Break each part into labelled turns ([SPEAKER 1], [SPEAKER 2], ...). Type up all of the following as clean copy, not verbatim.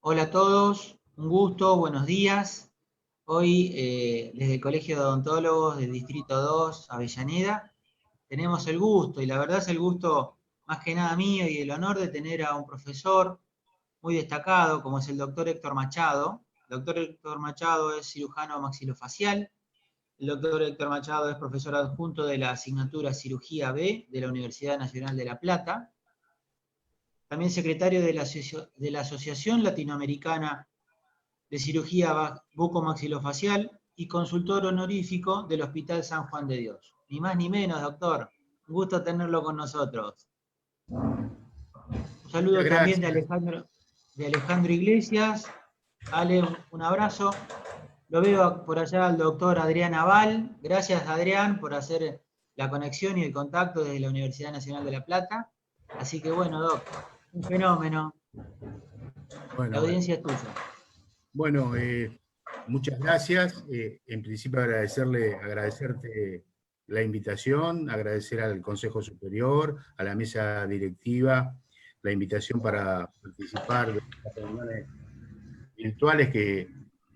[SPEAKER 1] Hola a todos, un gusto, buenos días. Hoy desde el Colegio de Odontólogos del Distrito 2, Avellaneda, tenemos el gusto, y la verdad es el gusto más que nada mío y el honor de tener a un profesor muy destacado como es el doctor Héctor Machado. El doctor Héctor Machado es cirujano maxilofacial. El doctor Héctor Machado es profesor adjunto de la asignatura Cirugía B de la Universidad Nacional de La Plata. También secretario de la Asociación Latinoamericana de Cirugía Bucomaxilofacial y consultor honorífico del Hospital San Juan de Dios. Ni más ni menos, doctor. Un gusto tenerlo con nosotros. Un
[SPEAKER 2] Muchas
[SPEAKER 1] saludo también
[SPEAKER 2] gracias.
[SPEAKER 1] de Alejandro Iglesias. Ale, un abrazo. Lo veo por allá al doctor Adrián Aval. Gracias, Adrián, por hacer la conexión y el contacto desde la Universidad Nacional de La Plata. Así que bueno, doc, un fenómeno. La
[SPEAKER 2] Bueno,
[SPEAKER 1] audiencia es tuya.
[SPEAKER 2] bueno, muchas gracias. En principio agradecerte la invitación, agradecer al Consejo Superior, a la mesa directiva, la invitación para participar de las reuniones virtuales que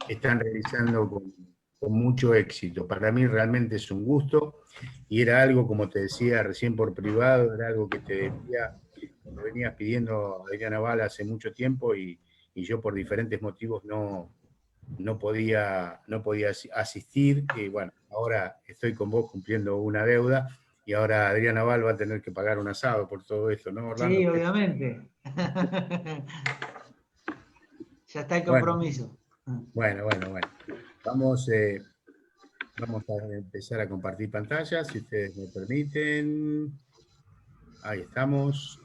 [SPEAKER 2] están realizando con mucho éxito. Para mí realmente es un gusto y era algo, como te decía recién por privado, era algo que te debía, me venías pidiendo a Adriana Bala hace mucho tiempo y yo por diferentes motivos no podía asistir, y bueno, ahora estoy con vos cumpliendo una deuda, y ahora Adriana Val va a tener que pagar un asado por todo esto, ¿no, Orlando?
[SPEAKER 1] Sí, obviamente. Ya está el
[SPEAKER 2] Bueno,
[SPEAKER 1] compromiso.
[SPEAKER 2] bueno. Vamos, vamos a empezar a compartir pantalla, si ustedes me permiten. Ahí estamos.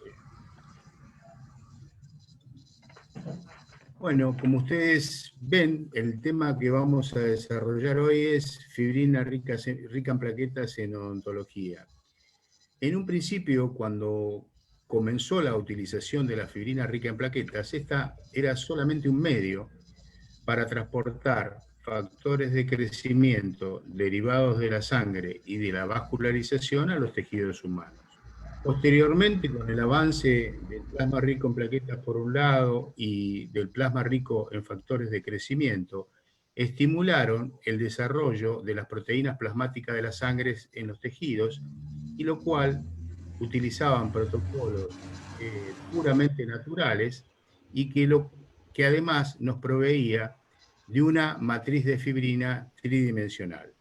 [SPEAKER 2] Bueno, como ustedes ven, el tema que vamos a desarrollar hoy es fibrina rica en plaquetas en odontología. En un principio, cuando comenzó la utilización de la fibrina rica en plaquetas, esta era solamente un medio para transportar factores de crecimiento derivados de la sangre y de la vascularización a los tejidos humanos. Posteriormente, con el avance del plasma rico en plaquetas por un lado y del plasma rico en factores de crecimiento, estimularon el desarrollo de las proteínas plasmáticas de la sangre en los tejidos, y lo cual utilizaban protocolos puramente naturales y que además nos proveía de una matriz de fibrina tridimensional.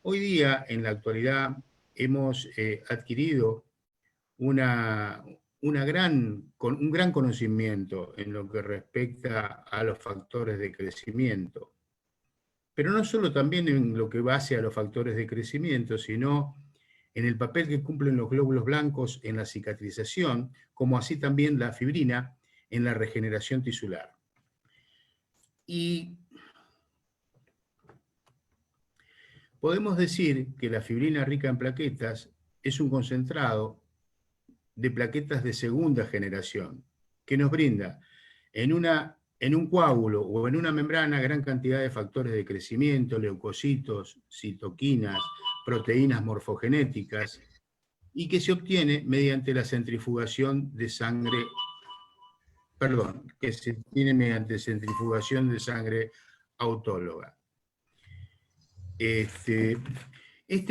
[SPEAKER 2] Hoy día, en la actualidad, hemos adquirido un gran conocimiento en lo que respecta a los factores de crecimiento. Pero no solo también en lo que va hacia los factores de crecimiento, sino en el papel que cumplen los glóbulos blancos en la cicatrización, como así también la fibrina en la regeneración tisular. Y podemos decir que la fibrina rica en plaquetas es un concentrado de plaquetas de segunda generación, que nos brinda en un coágulo o en una membrana gran cantidad de factores de crecimiento, leucocitos, citoquinas, proteínas morfogenéticas, y que se obtiene mediante la centrifugación de sangre, que se obtiene mediante centrifugación de sangre autóloga. Este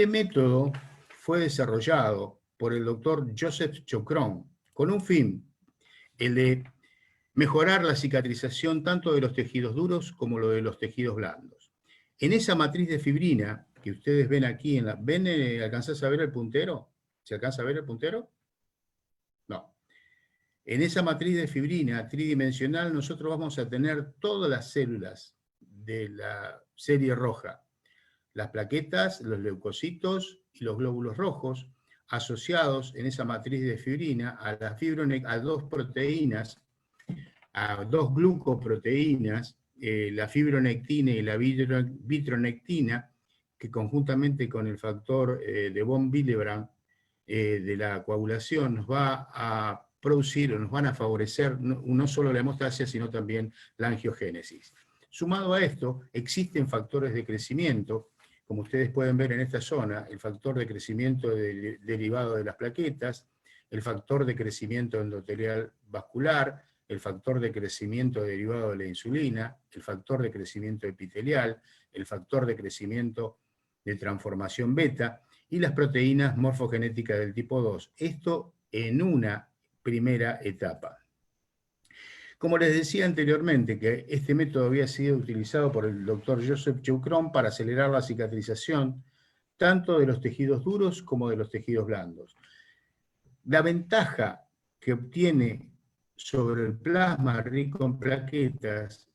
[SPEAKER 2] método fue desarrollado por el doctor Joseph Chocron con un fin, el de mejorar la cicatrización tanto de los tejidos duros como lo de los tejidos blandos. En esa matriz de fibrina que ustedes ven aquí, ¿alcanzás a ver el puntero? ¿Se alcanza a ver el puntero? No. En esa matriz de fibrina tridimensional nosotros vamos a tener todas las células de la serie roja, las plaquetas, los leucocitos y los glóbulos rojos, asociados en esa matriz de fibrina a dos proteínas, a dos glucoproteínas, la fibronectina y la vitronectina, que conjuntamente con el factor de von Willebrand de la coagulación nos va a producir o nos van a favorecer no solo la hemostasia, sino también la angiogénesis. Sumado a esto, existen factores de crecimiento, como ustedes pueden ver en esta zona, el factor de crecimiento derivado de las plaquetas, el factor de crecimiento endotelial vascular, el factor de crecimiento derivado de la insulina, el factor de crecimiento epitelial, el factor de crecimiento de transformación beta y las proteínas morfogenéticas del tipo 2. Esto en una primera etapa. Como les decía anteriormente, que este método había sido utilizado por el doctor Joseph Chocron para acelerar la cicatrización tanto de los tejidos duros como de los tejidos blandos. La ventaja que obtiene sobre el plasma rico en plaquetas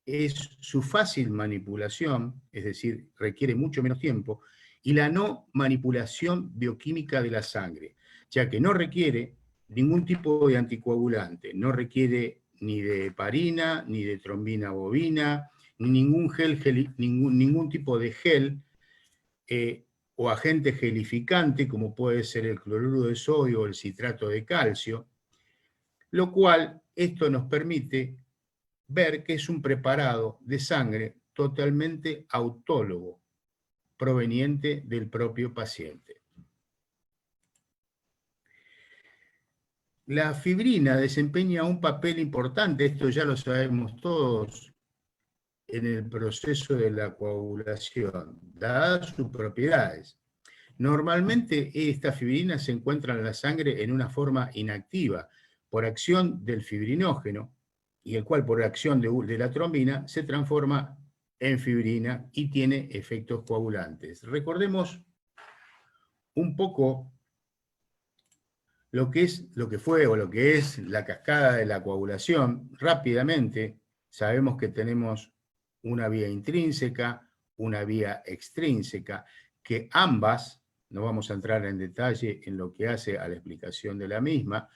[SPEAKER 2] es su fácil manipulación, es decir, requiere mucho menos tiempo, y la no manipulación bioquímica de la sangre, ya que no requiere ningún tipo de anticoagulante, no requiere ni de heparina, ni de trombina bovina, ni ningún tipo de gel o agente gelificante, como puede ser el cloruro de sodio o el citrato de calcio, lo cual esto nos permite ver que es un preparado de sangre totalmente autólogo, proveniente del propio paciente. La fibrina desempeña un papel importante, esto ya lo sabemos todos, en el proceso de la coagulación, dadas sus propiedades. Normalmente esta fibrina se encuentra en la sangre en una forma inactiva, por acción del fibrinógeno, y el cual por acción de la trombina se transforma en fibrina y tiene efectos coagulantes. Recordemos un poco lo que fue o lo que es la cascada de la coagulación. Rápidamente sabemos que tenemos una vía intrínseca, una vía extrínseca, que ambas, no vamos a entrar en detalle en lo que hace a la explicación de la misma,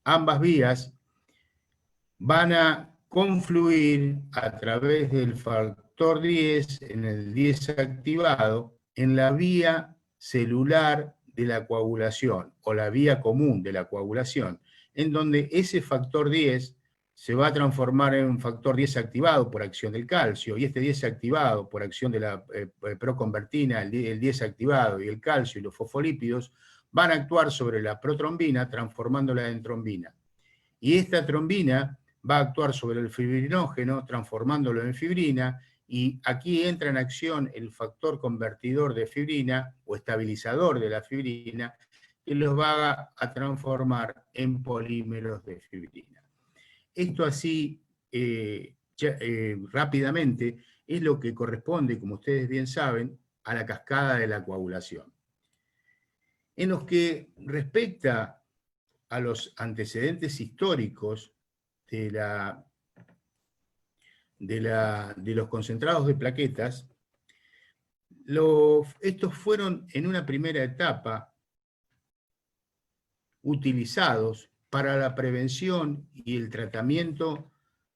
[SPEAKER 2] ambas vías van a confluir a través del factor 10, en el 10 activado, en la vía celular de la coagulación, o la vía común de la coagulación, en donde ese factor 10 se va a transformar en un factor 10 activado por acción del calcio, y este 10 activado por acción de la proconvertina, el 10 activado y el calcio y los fosfolípidos, van a actuar sobre la protrombina, transformándola en trombina. Y esta trombina va a actuar sobre el fibrinógeno, transformándolo en fibrina, y aquí entra en acción el factor convertidor de fibrina, o estabilizador de la fibrina, que los va a transformar en polímeros de fibrina. Esto así, rápidamente, es lo que corresponde, como ustedes bien saben, a la cascada de la coagulación. En lo que respecta a los antecedentes históricos de los concentrados de plaquetas, estos fueron en una primera etapa utilizados para la prevención y el tratamiento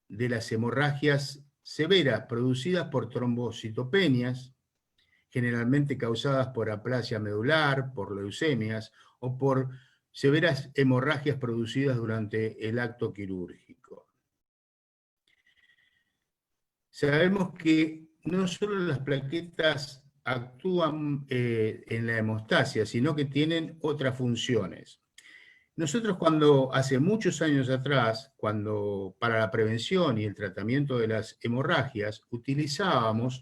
[SPEAKER 2] de las hemorragias severas producidas por trombocitopenias, generalmente causadas por aplasia medular, por leucemias o por severas hemorragias producidas durante el acto quirúrgico. Sabemos que no solo las plaquetas actúan en la hemostasia, sino que tienen otras funciones. Nosotros hace muchos años atrás, cuando para la prevención y el tratamiento de las hemorragias, utilizábamos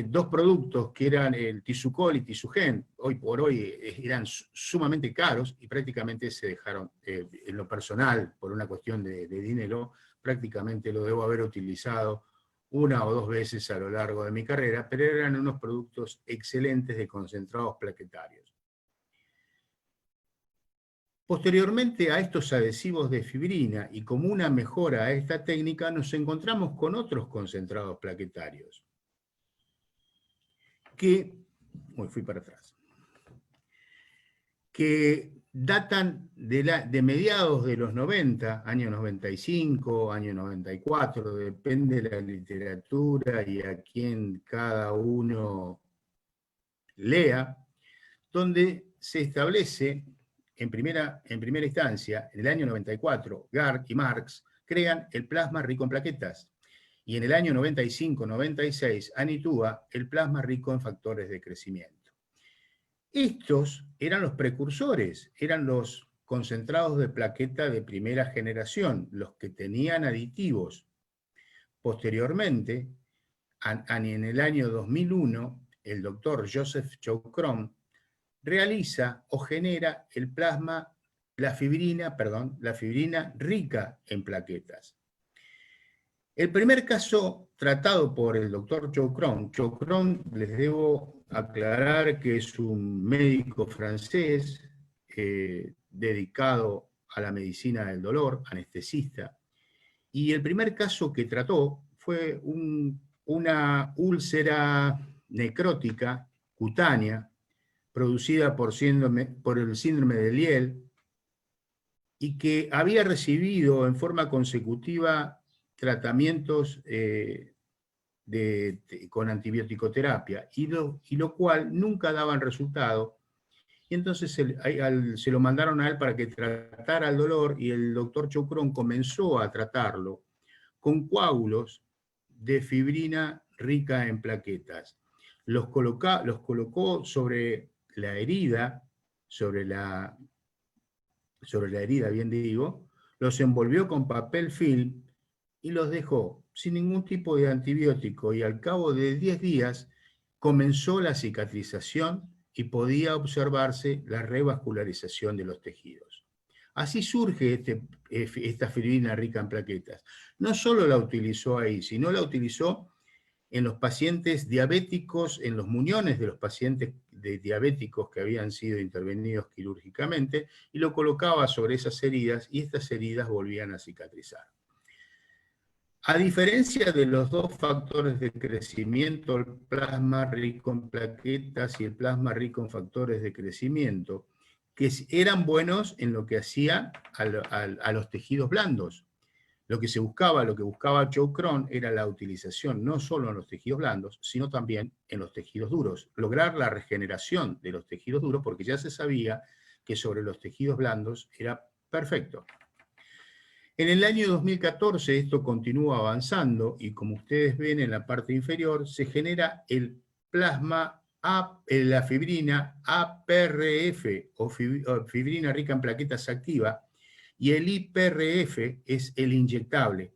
[SPEAKER 2] dos productos que eran el Tissucol y Tisugen. Hoy por hoy eran sumamente caros y prácticamente se dejaron, en lo personal, por una cuestión de dinero, prácticamente lo debo haber utilizado una o dos veces a lo largo de mi carrera, pero eran unos productos excelentes de concentrados plaquetarios. Posteriormente a estos adhesivos de fibrina y como una mejora a esta técnica, nos encontramos con otros concentrados plaquetarios que datan de mediados de los 90, año 95, año 94, depende de la literatura y a quien cada uno lea, donde se establece, en primera instancia, en el año 94, Gard y Marx crean el plasma rico en plaquetas, y en el año 95-96, Anitúa, el plasma rico en factores de crecimiento. Estos eran los precursores, eran los concentrados de plaqueta de primera generación, los que tenían aditivos. Posteriormente, en el año 2001, el doctor Joseph Chocron realiza o genera el plasma, la fibrina rica en plaquetas. El primer caso tratado por el doctor Chocron, les debo aclarar que es un médico francés dedicado a la medicina del dolor, anestesista, y el primer caso que trató fue una úlcera necrótica cutánea producida por el síndrome de Liel, y que había recibido en forma consecutiva tratamientos con antibiótico-terapia, y lo cual nunca daban resultado, y entonces se lo mandaron a él para que tratara el dolor, y el doctor Chocron comenzó a tratarlo con coágulos de fibrina rica en plaquetas. Los colocó sobre la herida, sobre la herida, bien digo, los envolvió con papel film y los dejó sin ningún tipo de antibiótico, y al cabo de 10 días comenzó la cicatrización y podía observarse la revascularización de los tejidos. Así surge esta fibrina rica en plaquetas. No solo la utilizó ahí, sino la utilizó en los pacientes diabéticos, en los muñones de los pacientes diabéticos que habían sido intervenidos quirúrgicamente, y lo colocaba sobre esas heridas, y estas heridas volvían a cicatrizar. A diferencia de los dos factores de crecimiento, el plasma rico en plaquetas y el plasma rico en factores de crecimiento, que eran buenos en lo que hacía a los tejidos blandos. Lo que buscaba Chocron era la utilización no solo en los tejidos blandos, sino también en los tejidos duros. Lograr la regeneración de los tejidos duros, porque ya se sabía que sobre los tejidos blandos era perfecto. En el año 2014 esto continúa avanzando, y como ustedes ven en la parte inferior, se genera el plasma, la fibrina APRF, o fibrina rica en plaquetas activa, y el IPRF es el inyectable.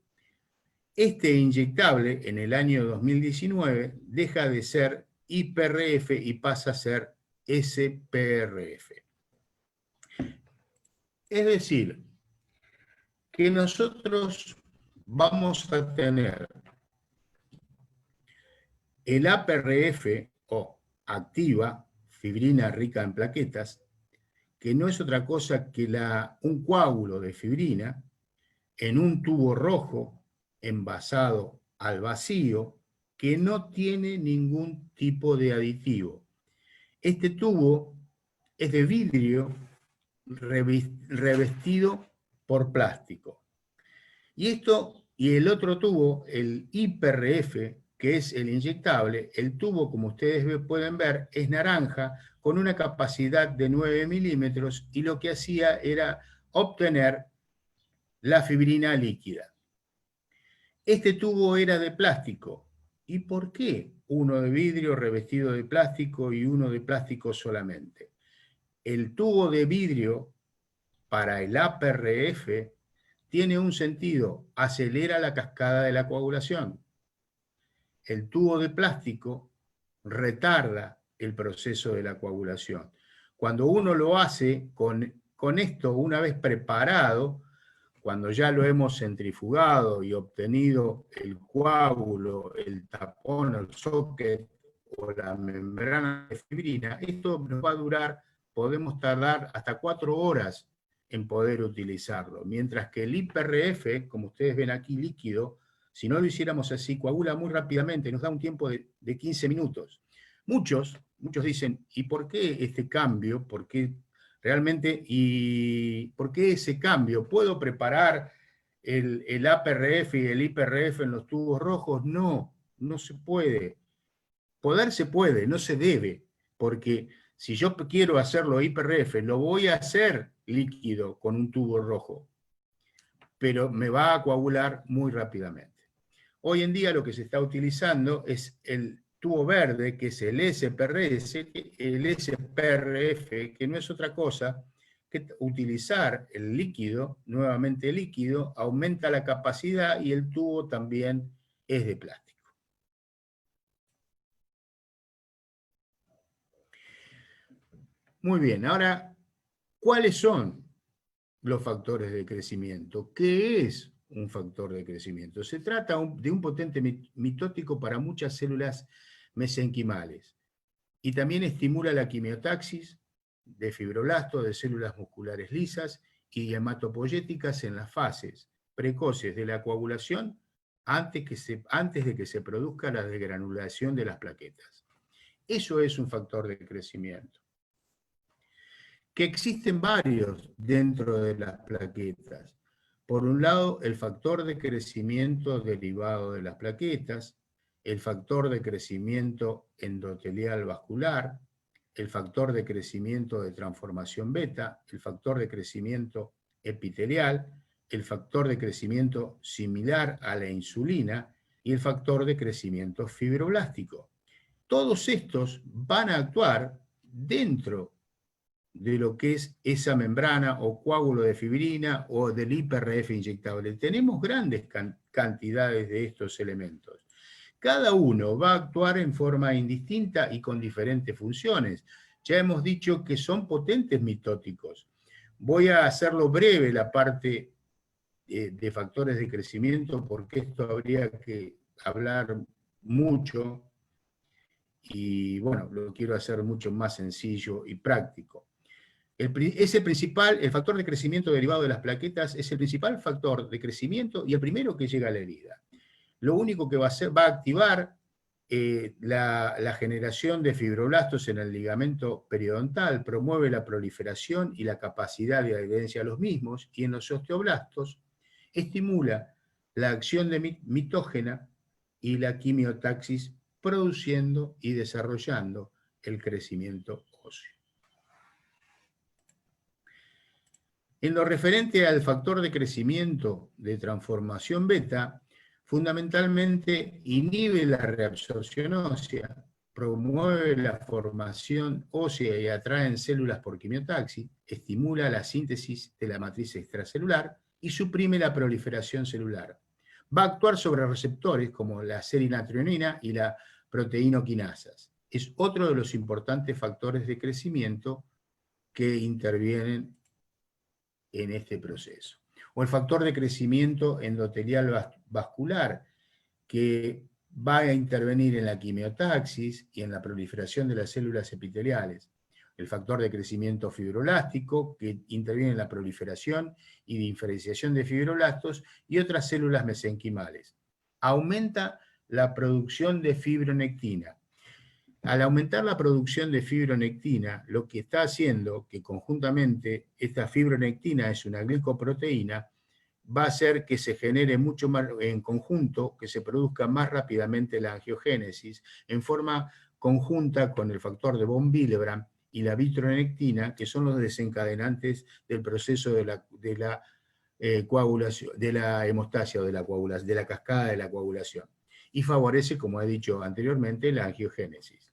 [SPEAKER 2] Este inyectable, en el año 2019, deja de ser IPRF y pasa a ser SPRF. Es decir, que nosotros vamos a tener el APRF, o activa, fibrina rica en plaquetas, que no es otra cosa que un coágulo de fibrina en un tubo rojo envasado al vacío, que no tiene ningún tipo de aditivo. Este tubo es de vidrio revestido por plástico. Y el otro tubo, el IPRF, que es el inyectable, el tubo, como ustedes pueden ver, es naranja, con una capacidad de 9 milímetros, y lo que hacía era obtener la fibrina líquida. Este tubo era de plástico. ¿Y por qué uno de vidrio revestido de plástico y uno de plástico solamente? El tubo de vidrio para el APRF tiene un sentido: acelera la cascada de la coagulación. El tubo de plástico retarda el proceso de la coagulación. Cuando uno lo hace con esto, una vez preparado, cuando ya lo hemos centrifugado y obtenido el coágulo, el tapón, el socket o la membrana de fibrina, esto nos va a durar, podemos tardar hasta 4 horas en poder utilizarlo, mientras que el IPRF, como ustedes ven aquí líquido, si no lo hiciéramos así, coagula muy rápidamente, nos da un tiempo de 15 minutos. Muchos dicen, ¿y por qué este cambio? ¿Por qué realmente? ¿Y por qué ese cambio? ¿Puedo preparar el APRF y el IPRF en los tubos rojos? No, no se puede. Poder se puede, no se debe, porque si yo quiero hacerlo IPRF, lo voy a hacer líquido con un tubo rojo, pero me va a coagular muy rápidamente. Hoy en día lo que se está utilizando es el tubo verde, que es el SPRF, que no es otra cosa que utilizar el líquido, nuevamente líquido, aumenta la capacidad y el tubo también es de plástico. Muy bien, ahora, ¿cuáles son los factores de crecimiento? ¿Qué es un factor de crecimiento? Se trata de un potente mitótico para muchas células mesenquimales y también estimula la quimiotaxis de fibroblastos, de células musculares lisas y hematopoyéticas en las fases precoces de la coagulación antes de que se produzca la desgranulación de las plaquetas. Eso es un factor de crecimiento. Que existen varios dentro de las plaquetas. Por un lado, el factor de crecimiento derivado de las plaquetas, el factor de crecimiento endotelial vascular, el factor de crecimiento de transformación beta, el factor de crecimiento epitelial, el factor de crecimiento similar a la insulina y el factor de crecimiento fibroblástico. Todos estos van a actuar dentro de lo que es esa membrana o coágulo de fibrina o del IPRF inyectable. Tenemos grandes cantidades de estos elementos. Cada uno va a actuar en forma indistinta y con diferentes funciones. Ya hemos dicho que son potentes mitóticos. Voy a hacerlo breve la parte de factores de crecimiento porque esto habría que hablar mucho y bueno, lo quiero hacer mucho más sencillo y práctico. El factor de crecimiento derivado de las plaquetas es el principal factor de crecimiento y el primero que llega a la herida. Lo único que va a hacer, va a activar la generación de fibroblastos en el ligamento periodontal, promueve la proliferación y la capacidad de adherencia a los mismos, y en los osteoblastos estimula la acción de mitógena y la quimiotaxis, produciendo y desarrollando el crecimiento óseo. En lo referente al factor de crecimiento de transformación beta, fundamentalmente inhibe la reabsorción ósea, promueve la formación ósea y atrae en células por quimiotaxis, estimula la síntesis de la matriz extracelular y suprime la proliferación celular. Va a actuar sobre receptores como la serinatrionina y la proteinoquinasas. Es otro de los importantes factores de crecimiento que intervienen en este proceso. O el factor de crecimiento endotelial vascular, que va a intervenir en la quimiotaxis y en la proliferación de las células epiteliales. El factor de crecimiento fibroblástico, que interviene en la proliferación y diferenciación de fibroblastos y otras células mesenquimales. Aumenta la producción de fibronectina. Al aumentar la producción de fibronectina, lo que está haciendo que conjuntamente esta fibronectina es una glicoproteína, va a hacer que se genere mucho más en conjunto, que se produzca más rápidamente la angiogénesis, en forma conjunta con el factor de von Willebrand y la vitronectina, que son los desencadenantes del proceso de la coagulación, de la hemostasia o de la coagulación, de la cascada de la coagulación. Y favorece, como he dicho anteriormente, la angiogénesis.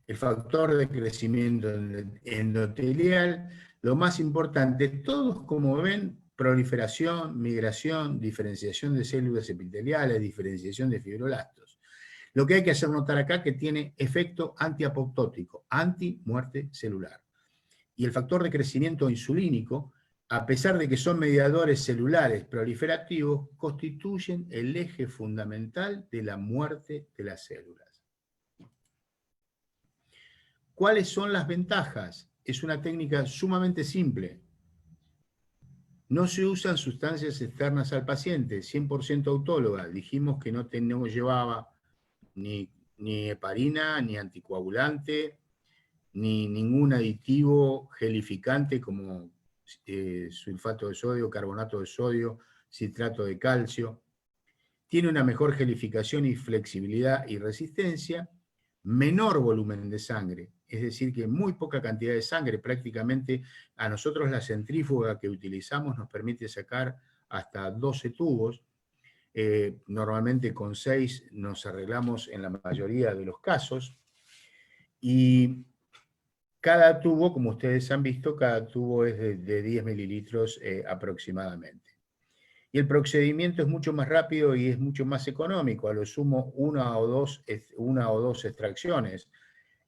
[SPEAKER 2] El factor de crecimiento endotelial, lo más importante, todos como ven, proliferación, migración, diferenciación de células epiteliales, diferenciación de fibroblastos. Lo que hay que hacer notar acá es que tiene efecto antiapoptótico, anti-muerte celular. Y el factor de crecimiento insulínico, a pesar de que son mediadores celulares proliferativos, constituyen el eje fundamental de la muerte de las células. ¿Cuáles son las ventajas? Es una técnica sumamente simple. No se usan sustancias externas al paciente, 100% autóloga. Dijimos que no llevaba ni heparina, ni anticoagulante, ni ningún aditivo gelificante como sulfato de sodio, carbonato de sodio, citrato de calcio. Tiene una mejor gelificación y flexibilidad y resistencia. menor volumen de sangre, es decir, que muy poca cantidad de sangre, prácticamente a nosotros la centrífuga que utilizamos nos permite sacar hasta 12 tubos, normalmente con 6 nos arreglamos en la mayoría de los casos, y cada tubo, como ustedes han visto, cada tubo es de 10 mililitros aproximadamente. Y el procedimiento es mucho más rápido y es mucho más económico, a lo sumo una o dos extracciones.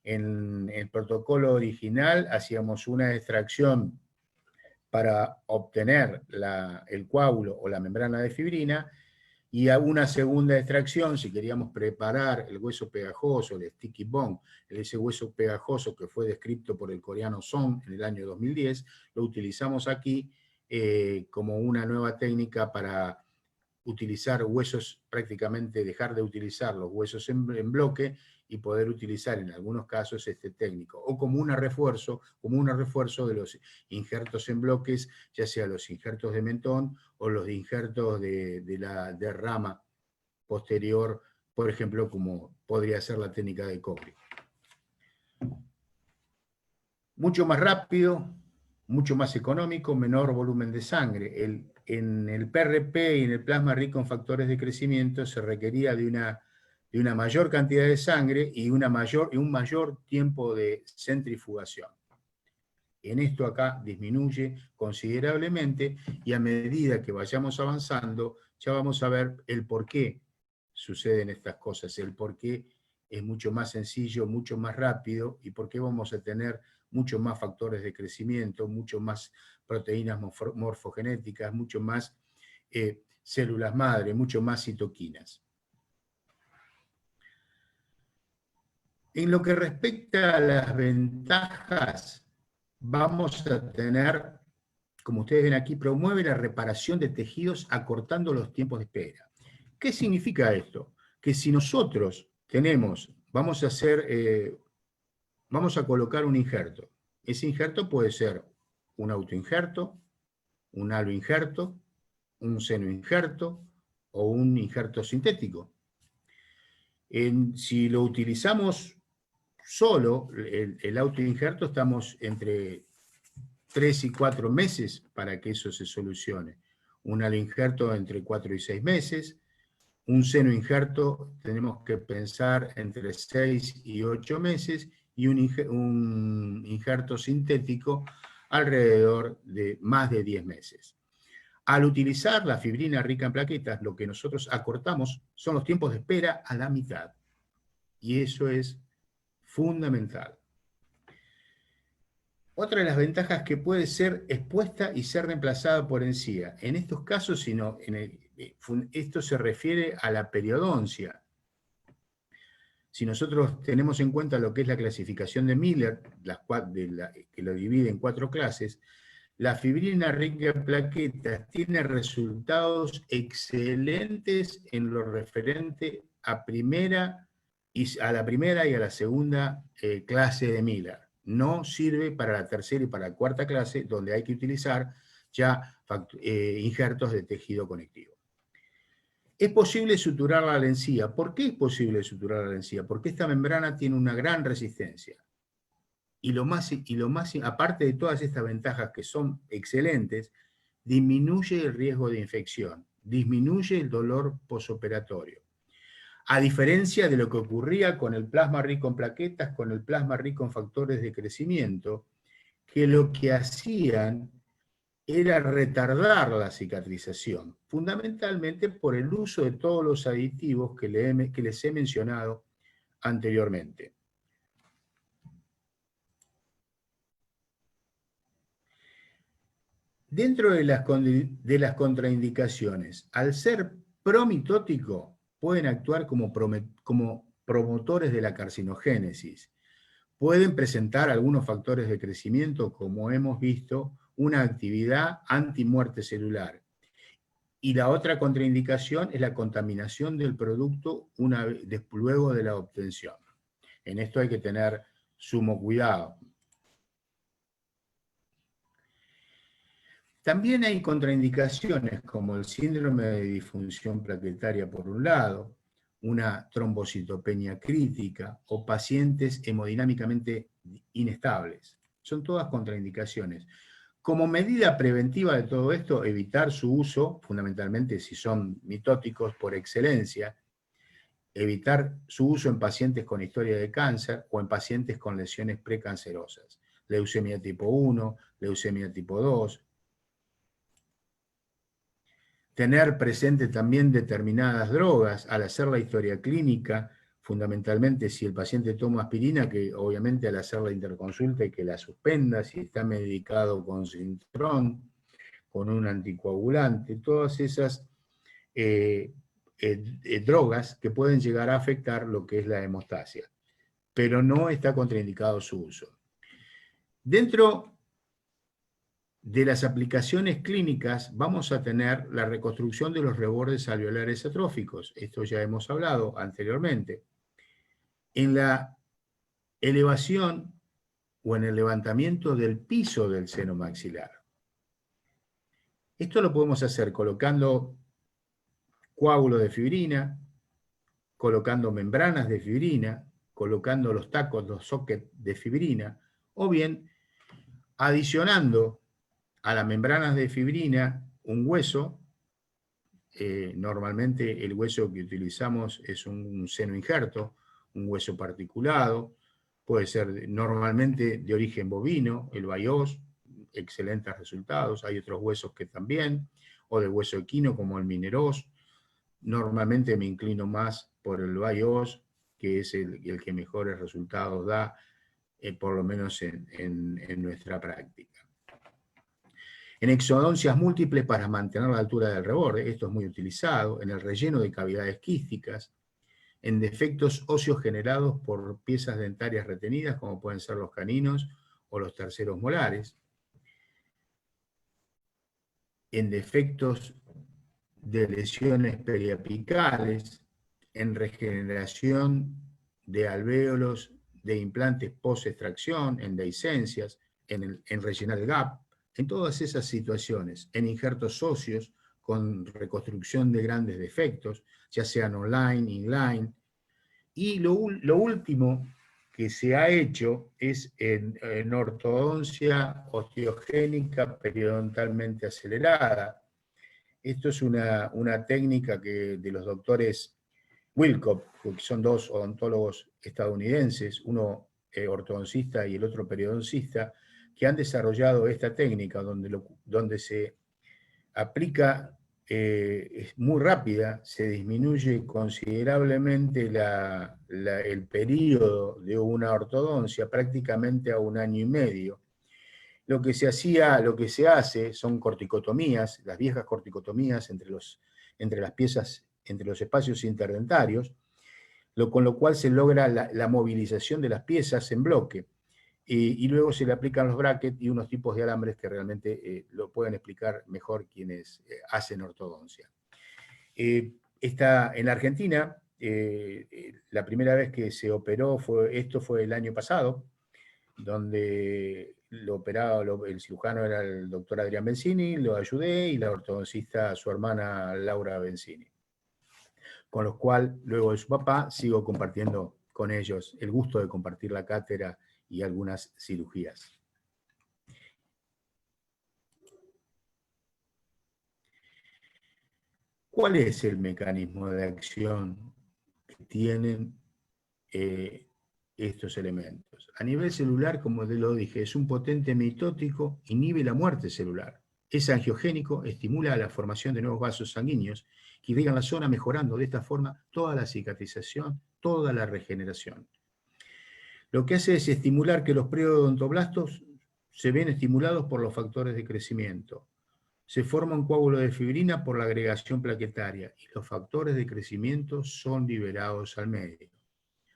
[SPEAKER 2] En el protocolo original hacíamos una extracción para obtener el coágulo o la membrana de fibrina, y a una segunda extracción, si queríamos preparar el hueso pegajoso, el sticky bone, ese hueso pegajoso que fue descrito por el coreano Song en el año 2010, lo utilizamos aquí como una nueva técnica para utilizar huesos, prácticamente dejar de utilizar los huesos en bloque y poder utilizar en algunos casos este técnico, o como un refuerzo de los injertos en bloques, ya sea los injertos de mentón o los injertos de rama posterior, por ejemplo, como podría ser la técnica de Cowley. Mucho más rápido, mucho más económico, menor volumen de sangre. En el PRP y en el plasma rico en factores de crecimiento se requería de una mayor cantidad de sangre y un mayor tiempo de centrifugación. En esto acá disminuye considerablemente, y a medida que vayamos avanzando ya vamos a ver el por qué suceden estas cosas, el por qué es mucho más sencillo, mucho más rápido, y por qué vamos a tener mucho más factores de crecimiento, mucho más proteínas morfogenéticas, mucho más células madre, mucho más citoquinas. En lo que respecta a las ventajas, vamos a tener, como ustedes ven aquí, promueve la reparación de tejidos acortando los tiempos de espera. ¿Qué significa esto? Que si nosotros vamos a colocar un injerto. Ese injerto puede ser un autoinjerto, un aloinjerto, un senoinjerto o un injerto sintético. Si lo utilizamos solo, el autoinjerto, estamos entre 3 y 4 meses para que eso se solucione. Un aloinjerto entre 4 y 6 meses. Un senoinjerto tenemos que pensar entre 6 y 8 meses, y un injerto sintético alrededor de más de 10 meses. Al utilizar la fibrina rica en plaquetas, lo que nosotros acortamos son los tiempos de espera a la mitad. Y eso es fundamental. Otra de las ventajas que puede ser expuesta y ser reemplazada por encía. En estos casos, esto se refiere a la periodoncia. Si nosotros tenemos en cuenta lo que es la clasificación de Miller, que lo divide en 4 clases, la fibrina rica en plaquetas tiene resultados excelentes en lo referente a la primera y a la segunda clase de Miller. No sirve para la tercera y para la cuarta clase, donde hay que utilizar ya injertos de tejido conectivo. Es posible suturar la encía. ¿Por qué es posible suturar la encía? Porque esta membrana tiene una gran resistencia. Y aparte de todas estas ventajas que son excelentes, disminuye el riesgo de infección, disminuye el dolor posoperatorio. A diferencia de lo que ocurría con el plasma rico en plaquetas, con el plasma rico en factores de crecimiento, que lo que hacían era retardar la cicatrización, fundamentalmente por el uso de todos los aditivos que les he mencionado anteriormente. Dentro de las contraindicaciones, al ser promitótico, pueden actuar como promotores de la carcinogénesis. Pueden presentar algunos factores de crecimiento, como hemos visto, una actividad antimuerte celular. Y la otra contraindicación es la contaminación del producto luego de la obtención. En esto hay que tener sumo cuidado. También hay contraindicaciones como el síndrome de disfunción plaquetaria por un lado, una trombocitopenia crítica o pacientes hemodinámicamente inestables. Son todas contraindicaciones. Como medida preventiva de todo esto, evitar su uso, fundamentalmente si son mitóticos por excelencia, evitar su uso en pacientes con historia de cáncer o en pacientes con lesiones precancerosas, leucemia tipo 1, leucemia tipo 2. Tener presente también determinadas drogas al hacer la historia clínica, fundamentalmente si el paciente toma aspirina, que obviamente al hacer la interconsulta y que la suspenda, si está medicado con Sintrón, con un anticoagulante, todas esas drogas que pueden llegar a afectar lo que es la hemostasia, pero no está contraindicado su uso. Dentro de las aplicaciones clínicas vamos a tener la reconstrucción de los rebordes alveolares atróficos, esto ya hemos hablado anteriormente, en la elevación o en el levantamiento del piso del seno maxilar. Esto lo podemos hacer colocando coágulo de fibrina, colocando membranas de fibrina, colocando los tacos, los sockets de fibrina, o bien adicionando a las membranas de fibrina un hueso. Normalmente el hueso que utilizamos es un seno injerto, un hueso particulado, puede ser normalmente de origen bovino, el Bayós, excelentes resultados, hay otros huesos que también, o de hueso equino como el Minerós. Normalmente me inclino más por el Bayós, que es el que mejores resultados da, por lo menos en nuestra práctica. En exodoncias múltiples para mantener la altura del reborde, esto es muy utilizado, en el relleno de cavidades quísticas, en defectos óseos generados por piezas dentarias retenidas, como pueden ser los caninos o los terceros molares, en defectos de lesiones periapicales, en regeneración de alvéolos de implantes post-extracción, en dehiscencias, en rellenar el gap, en todas esas situaciones, en injertos óseos con reconstrucción de grandes defectos, ya sean online, inline. Y lo último que se ha hecho es en ortodoncia osteogénica periodontalmente acelerada. Esto es una técnica que de los doctores Wilcock, que son dos odontólogos estadounidenses, uno ortodoncista y el otro periodoncista, que han desarrollado esta técnica donde se aplica, es muy rápida, se disminuye considerablemente el periodo de una ortodoncia, prácticamente a 1 año y medio. Lo que se hace son corticotomías, las viejas corticotomías entre las piezas, entre los espacios interdentarios, con lo cual se logra la movilización de las piezas en bloque. Y luego se le aplican los brackets y unos tipos de alambres que realmente lo pueden explicar mejor quienes hacen ortodoncia. En la Argentina, la primera vez que se operó fue el año pasado, donde lo operaba, el cirujano era el doctor Adrián Benzini, lo ayudé, y la ortodoncista su hermana Laura Benzini. Con los cuales, luego de su papá, sigo compartiendo con ellos el gusto de compartir la cátedra y algunas cirugías. ¿Cuál es el mecanismo de acción que tienen estos elementos? A nivel celular, como lo dije, es un potente mitótico, inhibe la muerte celular. Es angiogénico, estimula la formación de nuevos vasos sanguíneos que irrigan la zona, mejorando de esta forma toda la cicatrización, toda la regeneración. Lo que hace es estimular que los periodontoblastos se ven estimulados por los factores de crecimiento. Se forma un coágulo de fibrina por la agregación plaquetaria y los factores de crecimiento son liberados al medio.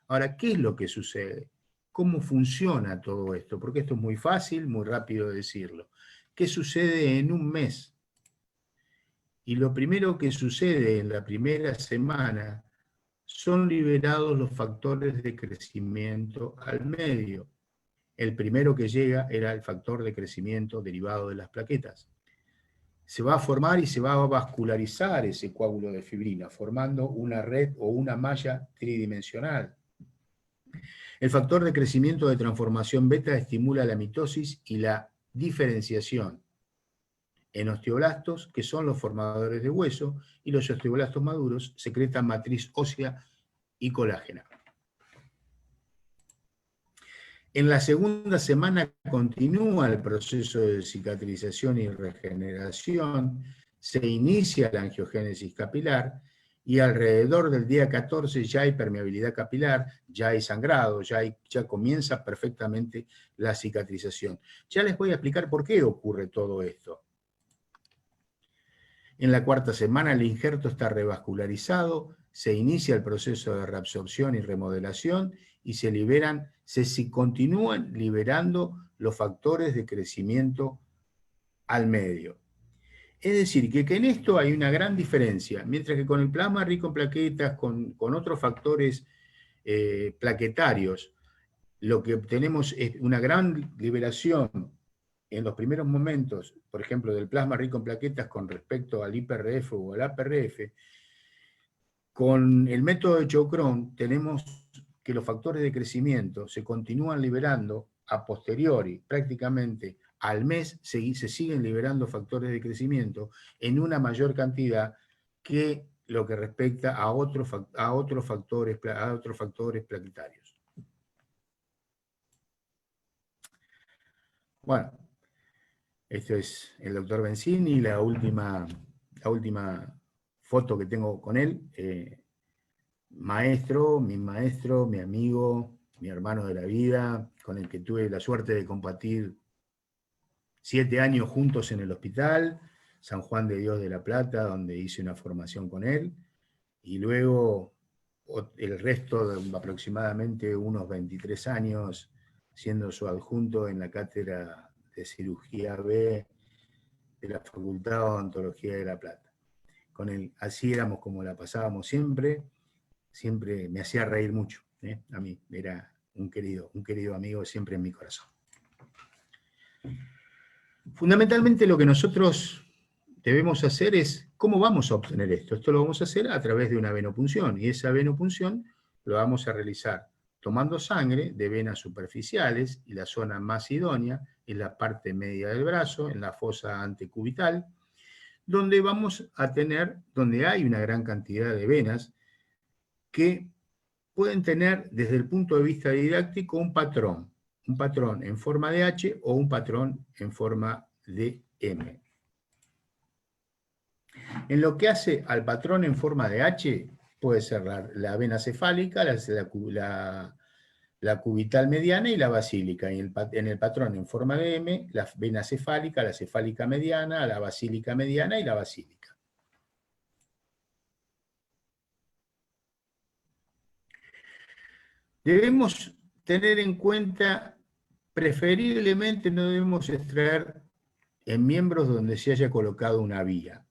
[SPEAKER 2] Ahora, ¿qué es lo que sucede? ¿Cómo funciona todo esto? Porque esto es muy fácil, muy rápido de decirlo. ¿Qué sucede en un mes? Y lo primero que sucede en la primera semana son liberados los factores de crecimiento al medio. El primero que llega era el factor de crecimiento derivado de las plaquetas. se va a formar y se va a vascularizar ese coágulo de fibrina, formando una red o una malla tridimensional. El factor de crecimiento de transformación beta estimula la mitosis y la diferenciación en osteoblastos, que son los formadores de hueso, y los osteoblastos maduros secretan matriz ósea y colágena. En la segunda semana continúa el proceso de cicatrización y regeneración, se inicia la angiogénesis capilar y alrededor del día 14 ya hay permeabilidad capilar, ya hay sangrado, ya comienza perfectamente la cicatrización. Ya les voy a explicar por qué ocurre todo esto. En la cuarta semana el injerto está revascularizado, se inicia el proceso de reabsorción y remodelación y se continúan liberando los factores de crecimiento al medio. Es decir, que en esto hay una gran diferencia, mientras que con el plasma rico en plaquetas, con otros factores plaquetarios, lo que obtenemos es una gran liberación en los primeros momentos, por ejemplo, del plasma rico en plaquetas con respecto al IPRF o al APRF. Con el método de Chocron tenemos que los factores de crecimiento se continúan liberando a posteriori, prácticamente al mes se siguen liberando factores de crecimiento en una mayor cantidad que lo que respecta a otros factores plaquetarios. Bueno, esto es el doctor Benzini, la última foto que tengo con él. Mi maestro, mi amigo, mi hermano de la vida, con el que tuve la suerte de compartir 7 años juntos en el hospital, San Juan de Dios de la Plata, donde hice una formación con él, y luego el resto de aproximadamente unos 23 años siendo su adjunto en la cátedra de cirugía B de la Facultad de Odontología de La Plata. Con él, así éramos como la pasábamos siempre me hacía reír mucho, a mí, era un querido amigo siempre en mi corazón. Fundamentalmente lo que nosotros debemos hacer es, ¿cómo vamos a obtener esto? Esto lo vamos a hacer a través de una venopunción, y esa venopunción lo vamos a realizar tomando sangre de venas superficiales, y la zona más idónea es la parte media del brazo, en la fosa antecubital, donde hay una gran cantidad de venas que pueden tener desde el punto de vista didáctico un patrón en forma de H o un patrón en forma de M. En lo que hace al patrón en forma de H, puede ser la vena cefálica, la cubital mediana y la basílica. Y en el patrón en forma de M, la vena cefálica, la cefálica mediana, la basílica mediana y la basílica. Debemos tener en cuenta, preferiblemente no debemos extraer en miembros donde se haya colocado una vía.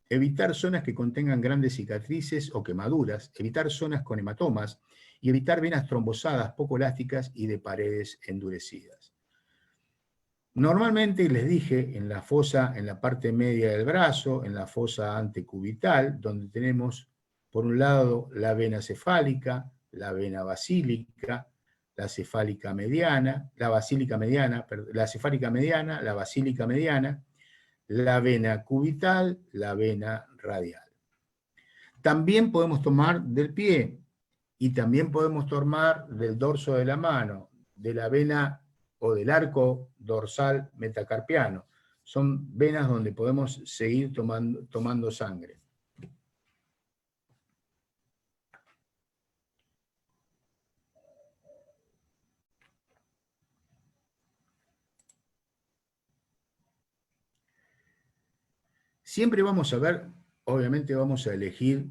[SPEAKER 2] Evitar zonas que contengan grandes cicatrices o quemaduras, evitar zonas con hematomas y evitar venas trombosadas poco elásticas y de paredes endurecidas. Normalmente, les dije, en la parte media del brazo, en la fosa antecubital, donde tenemos, por un lado, la vena cefálica, la vena basílica, la cefálica mediana, la cefálica mediana, la basílica mediana, la vena cubital, la vena radial. También podemos tomar del pie y también podemos tomar del dorso de la mano, de la vena o del arco dorsal metacarpiano. Son venas donde podemos seguir tomando sangre. Siempre vamos a ver, obviamente vamos a elegir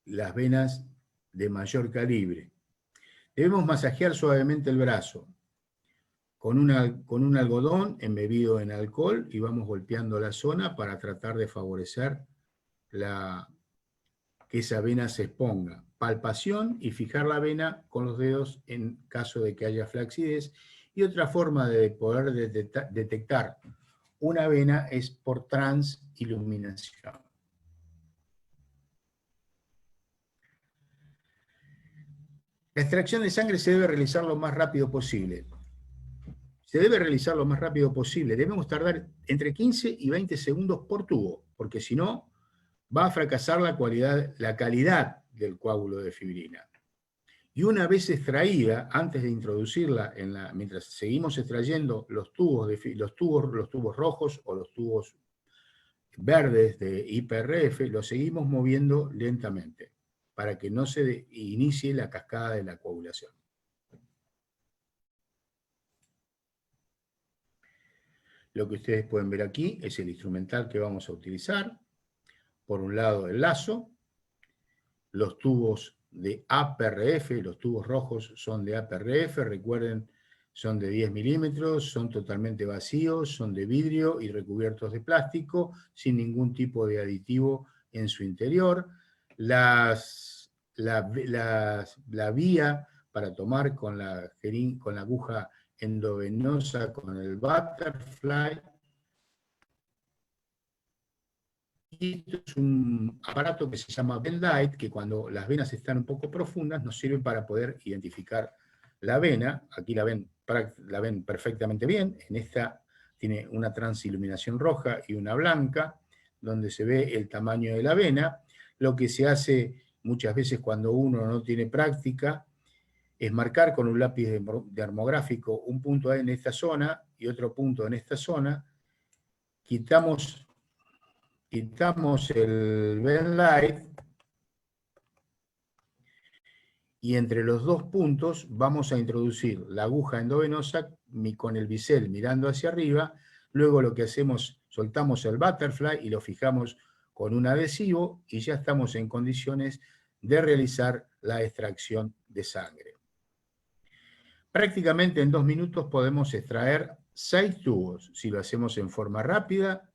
[SPEAKER 2] las venas de mayor calibre. Debemos masajear suavemente el brazo con un algodón embebido en alcohol y vamos golpeando la zona para tratar de favorecer que esa vena se exponga. Palpación y fijar la vena con los dedos en caso de que haya flacidez. Y otra forma de poder detectar una vena es por transiluminación. La extracción de sangre se debe realizar lo más rápido posible. Se debe realizar lo más rápido posible. Debemos tardar entre 15 y 20 segundos por tubo, porque si no, va a fracasar la calidad del coágulo de fibrina. Y una vez extraída, antes de introducirla, mientras seguimos extrayendo los tubos rojos o los tubos verdes de IPRF, los seguimos moviendo lentamente para que no se inicie la cascada de la coagulación. Lo que ustedes pueden ver aquí es el instrumental que vamos a utilizar. Por un lado el lazo, los tubos de APRF, los tubos rojos son de APRF, recuerden, son de 10 milímetros, son totalmente vacíos, son de vidrio y recubiertos de plástico, sin ningún tipo de aditivo en su interior. La vía para tomar con la aguja endovenosa, con el butterfly. Y esto es un aparato que se llama Venn Light, que cuando las venas están un poco profundas nos sirve para poder identificar la vena. Aquí la ven perfectamente bien. En esta tiene una transiluminación roja y una blanca, donde se ve el tamaño de la vena. Lo que se hace muchas veces cuando uno no tiene práctica es marcar con un lápiz dermográfico un punto en esta zona y otro punto en esta zona. Quitamos el Venn Light y entre los dos puntos vamos a introducir la aguja endovenosa con el bisel mirando hacia arriba. Luego lo que hacemos, soltamos el butterfly y lo fijamos con un adhesivo y ya estamos en condiciones de realizar la extracción de sangre. Prácticamente en 2 minutos podemos extraer 6 tubos, si lo hacemos en forma rápida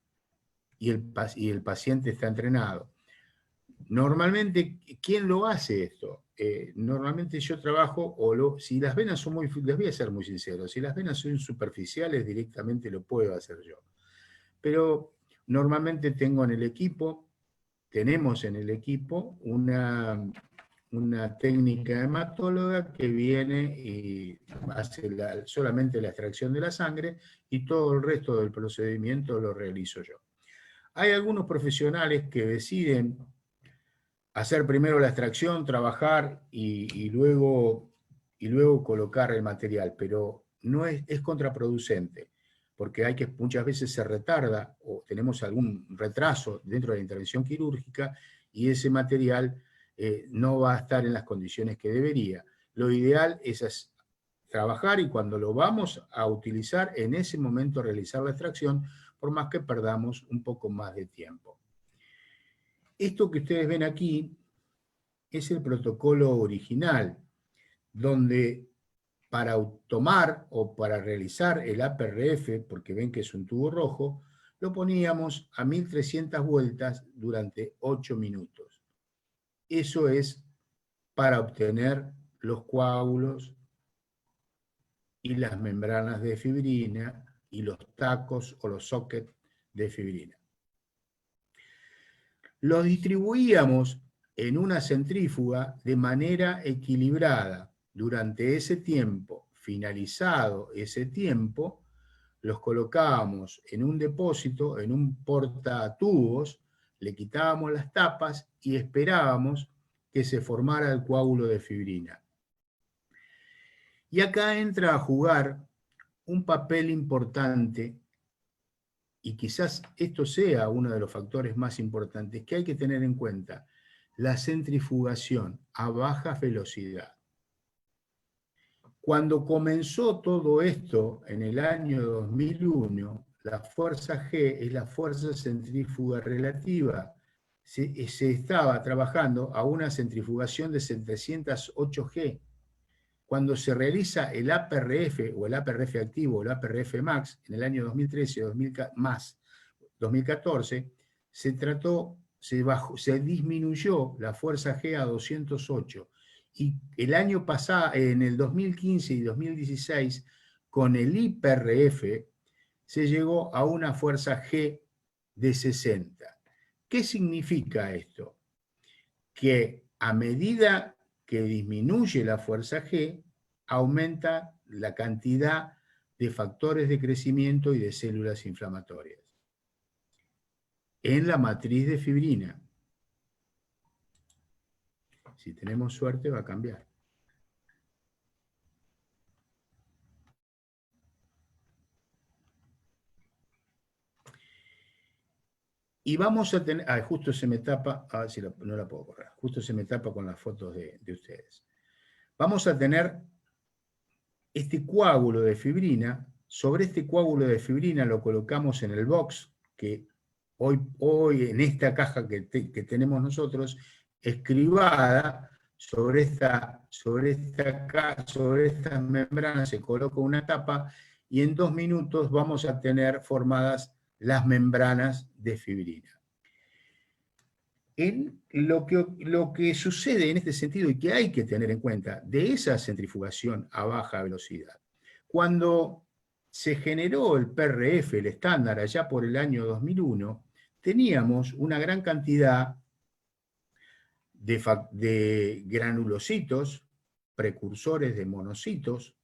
[SPEAKER 2] y el paciente está entrenado. Normalmente, ¿quién lo hace esto? Normalmente yo trabajo, si las venas son les voy a ser muy sincero, si las venas son superficiales, directamente lo puedo hacer yo. Pero normalmente tenemos en el equipo una técnica hematóloga que viene y hace solamente la extracción de la sangre y todo el resto del procedimiento lo realizo yo. Hay algunos profesionales que deciden hacer primero la extracción, trabajar y luego colocar el material, pero no es contraproducente, porque muchas veces se retarda o tenemos algún retraso dentro de la intervención quirúrgica y ese material no va a estar en las condiciones que debería. Lo ideal es trabajar y cuando lo vamos a utilizar, en ese momento realizar la extracción, por más que perdamos un poco más de tiempo. Esto que ustedes ven aquí es el protocolo original, donde para tomar o para realizar el APRF, porque ven que es un tubo rojo, lo poníamos a 1300 vueltas durante 8 minutos. Eso es para obtener los coágulos y las membranas de fibrina y los tacos o los sockets de fibrina. Los distribuíamos en una centrífuga de manera equilibrada. Durante ese tiempo, finalizado ese tiempo, los colocábamos en un depósito, en un portatubos, le quitábamos las tapas y esperábamos que se formara el coágulo de fibrina. Y acá entra a jugar un papel importante, y quizás esto sea uno de los factores más importantes que hay que tener en cuenta, la centrifugación a baja velocidad. Cuando comenzó todo esto en el año 2001, la fuerza G es la fuerza centrífuga relativa. Se estaba trabajando a una centrifugación de 708 G. Cuando se realiza el APRF o el APRF activo o el APRF max en el año 2013 o 2014, se disminuyó la fuerza G a 208. Y el año pasado, en el 2015 y 2016, con el IPRF, se llegó a una fuerza G de 60. ¿Qué significa esto? Que a medida que disminuye la fuerza G, aumenta la cantidad de factores de crecimiento y de células inflamatorias en la matriz de fibrina. Si tenemos suerte va a cambiar. Y vamos a tener, justo se me tapa, a ver si no la puedo correr, justo se me tapa con las fotos de ustedes. Vamos a tener este coágulo de fibrina. Sobre este coágulo de fibrina lo colocamos en el box, que hoy en esta caja que tenemos nosotros, escribada sobre estas membranas, se coloca una tapa y en 2 minutos vamos a tener formadas las membranas de fibrina. Lo que sucede en este sentido y que hay que tener en cuenta de esa centrifugación a baja velocidad, cuando se generó el PRF, el estándar, allá por el año 2001, teníamos una gran cantidad de granulocitos, precursores de monocitos,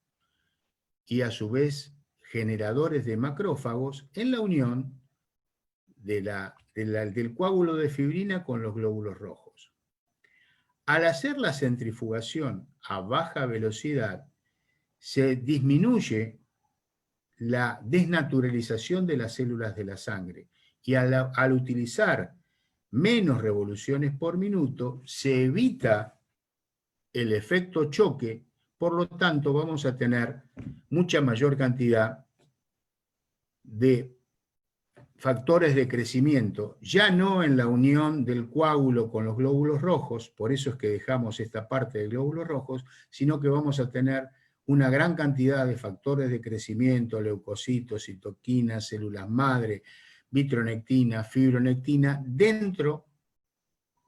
[SPEAKER 2] y a su vez generadores de macrófagos en la unión del coágulo de fibrina con los glóbulos rojos. Al hacer la centrifugación a baja velocidad, se disminuye la desnaturalización de las células de la sangre y al utilizar menos revoluciones por minuto, se evita el efecto choque, por lo tanto vamos a tener mucha mayor cantidad de factores de crecimiento, ya no en la unión del coágulo con los glóbulos rojos, por eso es que dejamos esta parte de glóbulos rojos, sino que vamos a tener una gran cantidad de factores de crecimiento, leucocitos, citoquinas, células madre, vitronectina, fibronectina, dentro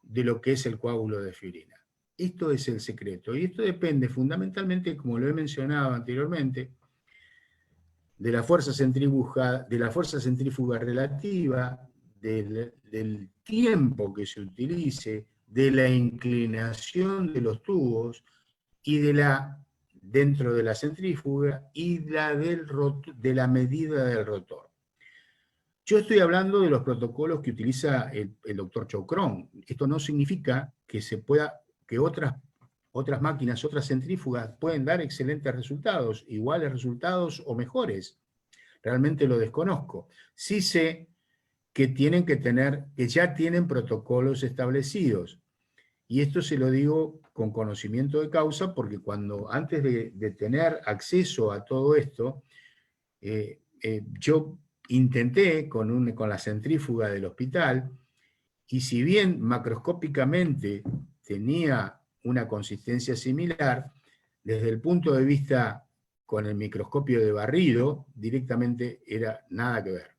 [SPEAKER 2] de lo que es el coágulo de fibrina. Esto es el secreto, y esto depende fundamentalmente, como lo he mencionado anteriormente, de la fuerza centrífuga relativa, del tiempo que se utilice, de la inclinación de los tubos y dentro de la centrífuga y de la medida del rotor. Yo estoy hablando de los protocolos que utiliza el doctor Chocron. Esto no significa que otras máquinas, otras centrífugas pueden dar excelentes resultados, iguales resultados o mejores. Realmente lo desconozco. Sí sé que ya tienen protocolos establecidos. Y esto se lo digo con conocimiento de causa, porque antes de tener acceso a todo esto, yo intenté con la centrífuga del hospital, y si bien macroscópicamente tenía una consistencia similar, desde el punto de vista con el microscopio de barrido, directamente era nada que ver,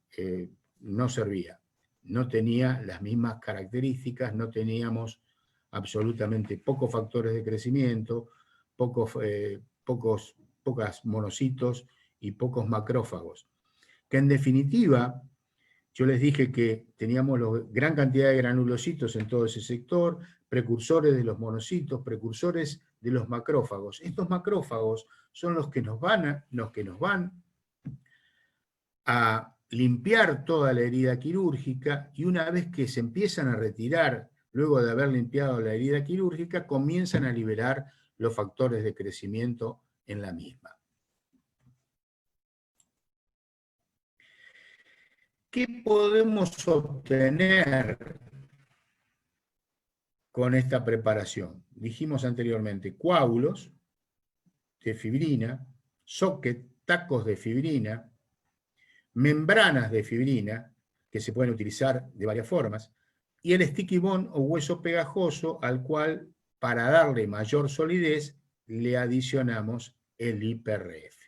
[SPEAKER 2] no servía, no tenía las mismas características, no teníamos absolutamente pocos factores de crecimiento, pocos monocitos y pocos macrófagos, que en definitiva, yo les dije que teníamos gran cantidad de granulocitos en todo ese sector, precursores de los monocitos, precursores de los macrófagos. Estos macrófagos son los que nos van a limpiar toda la herida quirúrgica, y una vez que se empiezan a retirar, luego de haber limpiado la herida quirúrgica, comienzan a liberar los factores de crecimiento en la misma. ¿Qué podemos obtener con esta preparación? Dijimos anteriormente, coágulos de fibrina, socket, tacos de fibrina, membranas de fibrina, que se pueden utilizar de varias formas, y el sticky bone o hueso pegajoso, al cual, para darle mayor solidez, le adicionamos el IPRF.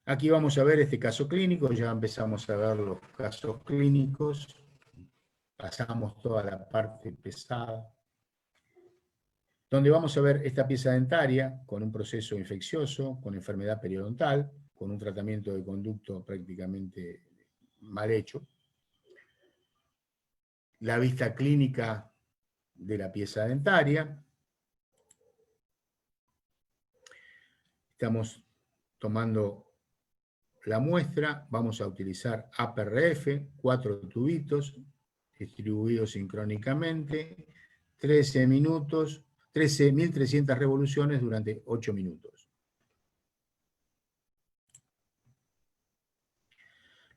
[SPEAKER 2] Aquí vamos a ver este caso clínico, ya empezamos a ver los casos clínicos, pasamos toda la parte pesada. donde vamos a ver esta pieza dentaria con un proceso infeccioso, con enfermedad periodontal, con un tratamiento de conducto prácticamente mal hecho. La vista clínica de la pieza dentaria. Estamos tomando la muestra, vamos a utilizar APRF, 4 tubitos, distribuidos sincrónicamente, 13 minutos, 13.300 revoluciones durante 8 minutos.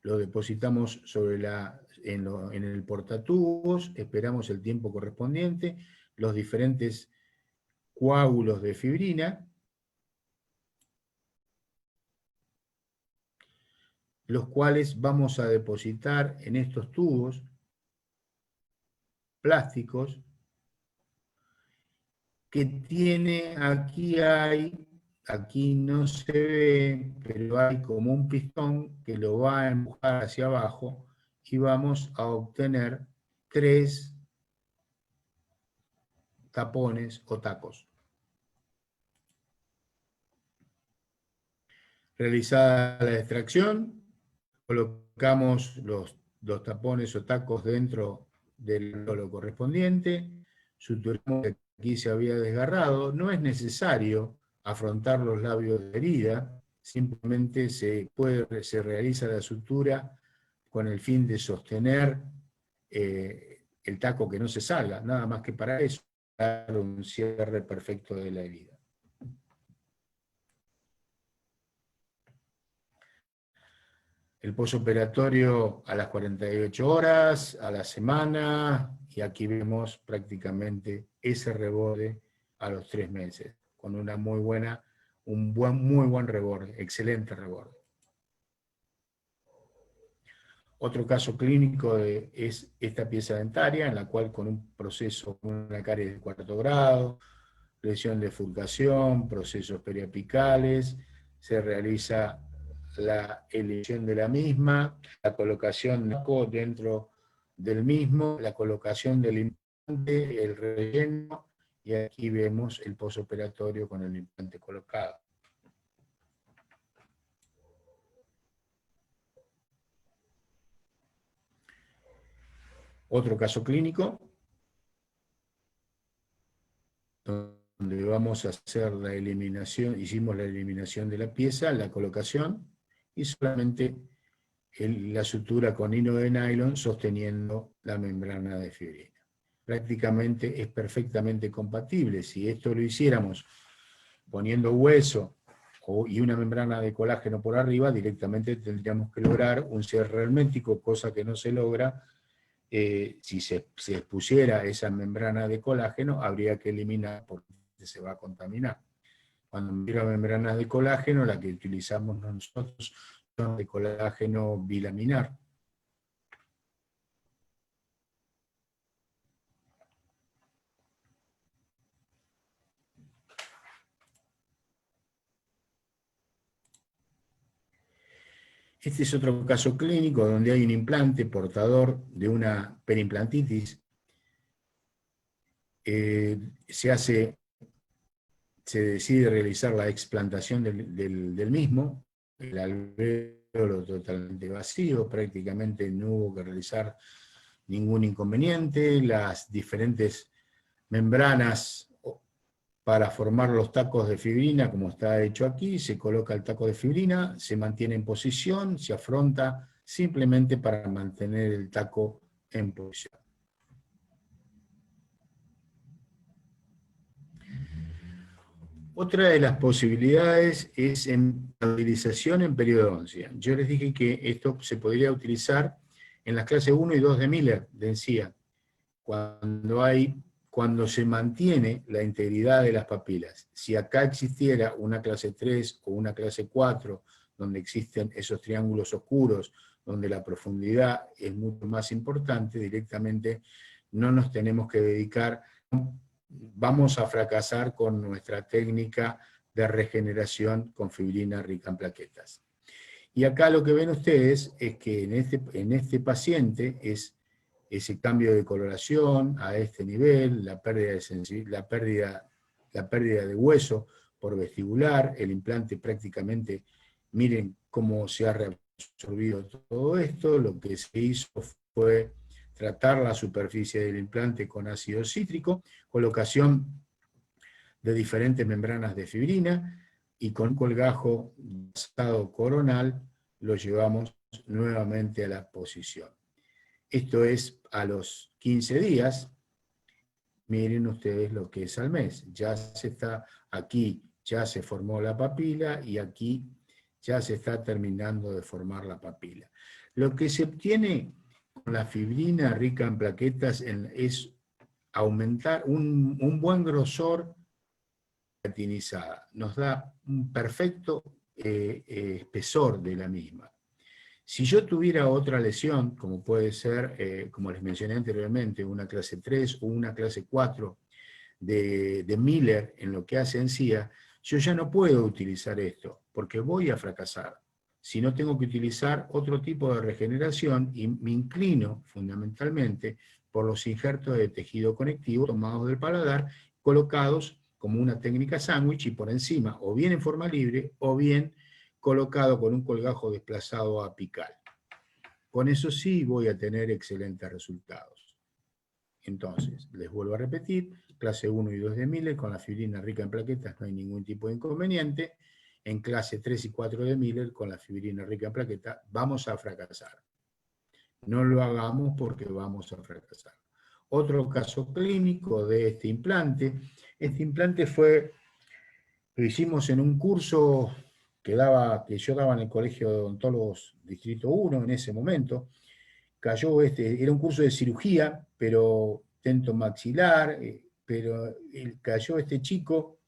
[SPEAKER 2] Lo depositamos sobre en el portatubos, esperamos el tiempo correspondiente, los diferentes coágulos de fibrina, los cuales vamos a depositar en estos tubos plásticos que tiene, aquí no se ve, pero hay como un pistón que lo va a empujar hacia abajo y vamos a obtener 3 tapones o tacos. Realizada la extracción, colocamos los tapones o tacos dentro del lolo correspondiente, suturamos que aquí se había desgarrado, no es necesario afrontar los labios de herida, simplemente se realiza la sutura con el fin de sostener el taco que no se salga, nada más que para eso, dar un cierre perfecto de la herida. El posoperatorio a las 48 horas, a la semana, y aquí vemos prácticamente ese reborde a los 3 meses, con una muy buen reborde, excelente reborde. Otro caso clínico es esta pieza dentaria, en la cual con un proceso, una caries de 4º grado, lesión de fulcación, procesos periapicales, se realiza la elección de la misma, la colocación dentro del mismo, la colocación del implante, el relleno, y aquí vemos el posoperatorio con el implante colocado. Otro caso clínico, donde vamos a hacer la eliminación, hicimos la eliminación de la pieza, la colocación, y solamente la sutura con hilo de nylon sosteniendo la membrana de fibrina. Prácticamente es perfectamente compatible. Si esto lo hiciéramos poniendo hueso y una membrana de colágeno por arriba, directamente tendríamos que lograr un cierre hermético, cosa que no se logra. Si se expusiera esa membrana de colágeno, habría que eliminar porque se va a contaminar. Cuando mira membranas de colágeno, la que utilizamos nosotros son de colágeno bilaminar. Este es otro caso clínico donde hay un implante portador de una perimplantitis. Se decide realizar la explantación del mismo, el alvéolo totalmente vacío, prácticamente no hubo que realizar ningún inconveniente, las diferentes membranas para formar los tacos de fibrina, como está hecho aquí, se coloca el taco de fibrina, se mantiene en posición, se afronta simplemente para mantener el taco en posición. Otra de las posibilidades es en estabilización en periodoncia. Yo les dije que esto se podría utilizar en las clases 1 y 2 de Miller, de encía, cuando se mantiene la integridad de las papilas. Si acá existiera una clase 3 o una clase 4, donde existen esos triángulos oscuros, donde la profundidad es mucho más importante, directamente no nos tenemos que dedicar, vamos a fracasar con nuestra técnica de regeneración con fibrina rica en plaquetas. Y acá lo que ven ustedes es que en este paciente es ese cambio de coloración a este nivel, la pérdida la pérdida de hueso por vestibular, el implante prácticamente, miren cómo se ha reabsorbido todo esto, lo que se hizo fue tratar la superficie del implante con ácido cítrico, colocación de diferentes membranas de fibrina, y con un colgajo basado coronal lo llevamos nuevamente a la posición. Esto es a los 15 días. Miren ustedes lo que es al mes. Ya se está, aquí ya se formó la papila y aquí ya se está terminando de formar la papila. Lo que se obtiene con la fibrina rica en plaquetas es aumentar un buen grosor queratinizada. Nos da un perfecto espesor de la misma. Si yo tuviera otra lesión, como puede ser, como les mencioné anteriormente, una clase 3 o una clase 4 de Miller en lo que hace encía, yo ya no puedo utilizar esto, porque voy a fracasar. Si no, tengo que utilizar otro tipo de regeneración y me inclino fundamentalmente por los injertos de tejido conectivo tomados del paladar, colocados como una técnica sándwich y por encima, o bien en forma libre, o bien colocado con un colgajo desplazado apical. Con eso sí voy a tener excelentes resultados. Entonces, les vuelvo a repetir, clase 1 y 2 de Miller, con la fibrina rica en plaquetas no hay ningún tipo de inconveniente. En clase 3 y 4 de Miller, con la fibrina rica en plaquetas, vamos a fracasar. No lo hagamos porque vamos a fracasar. Otro caso clínico de este implante lo hicimos en un curso que yo daba en el Colegio de Odontólogos Distrito 1 en ese momento. Era un curso de cirugía, pero tentomaxilar, pero cayó este chico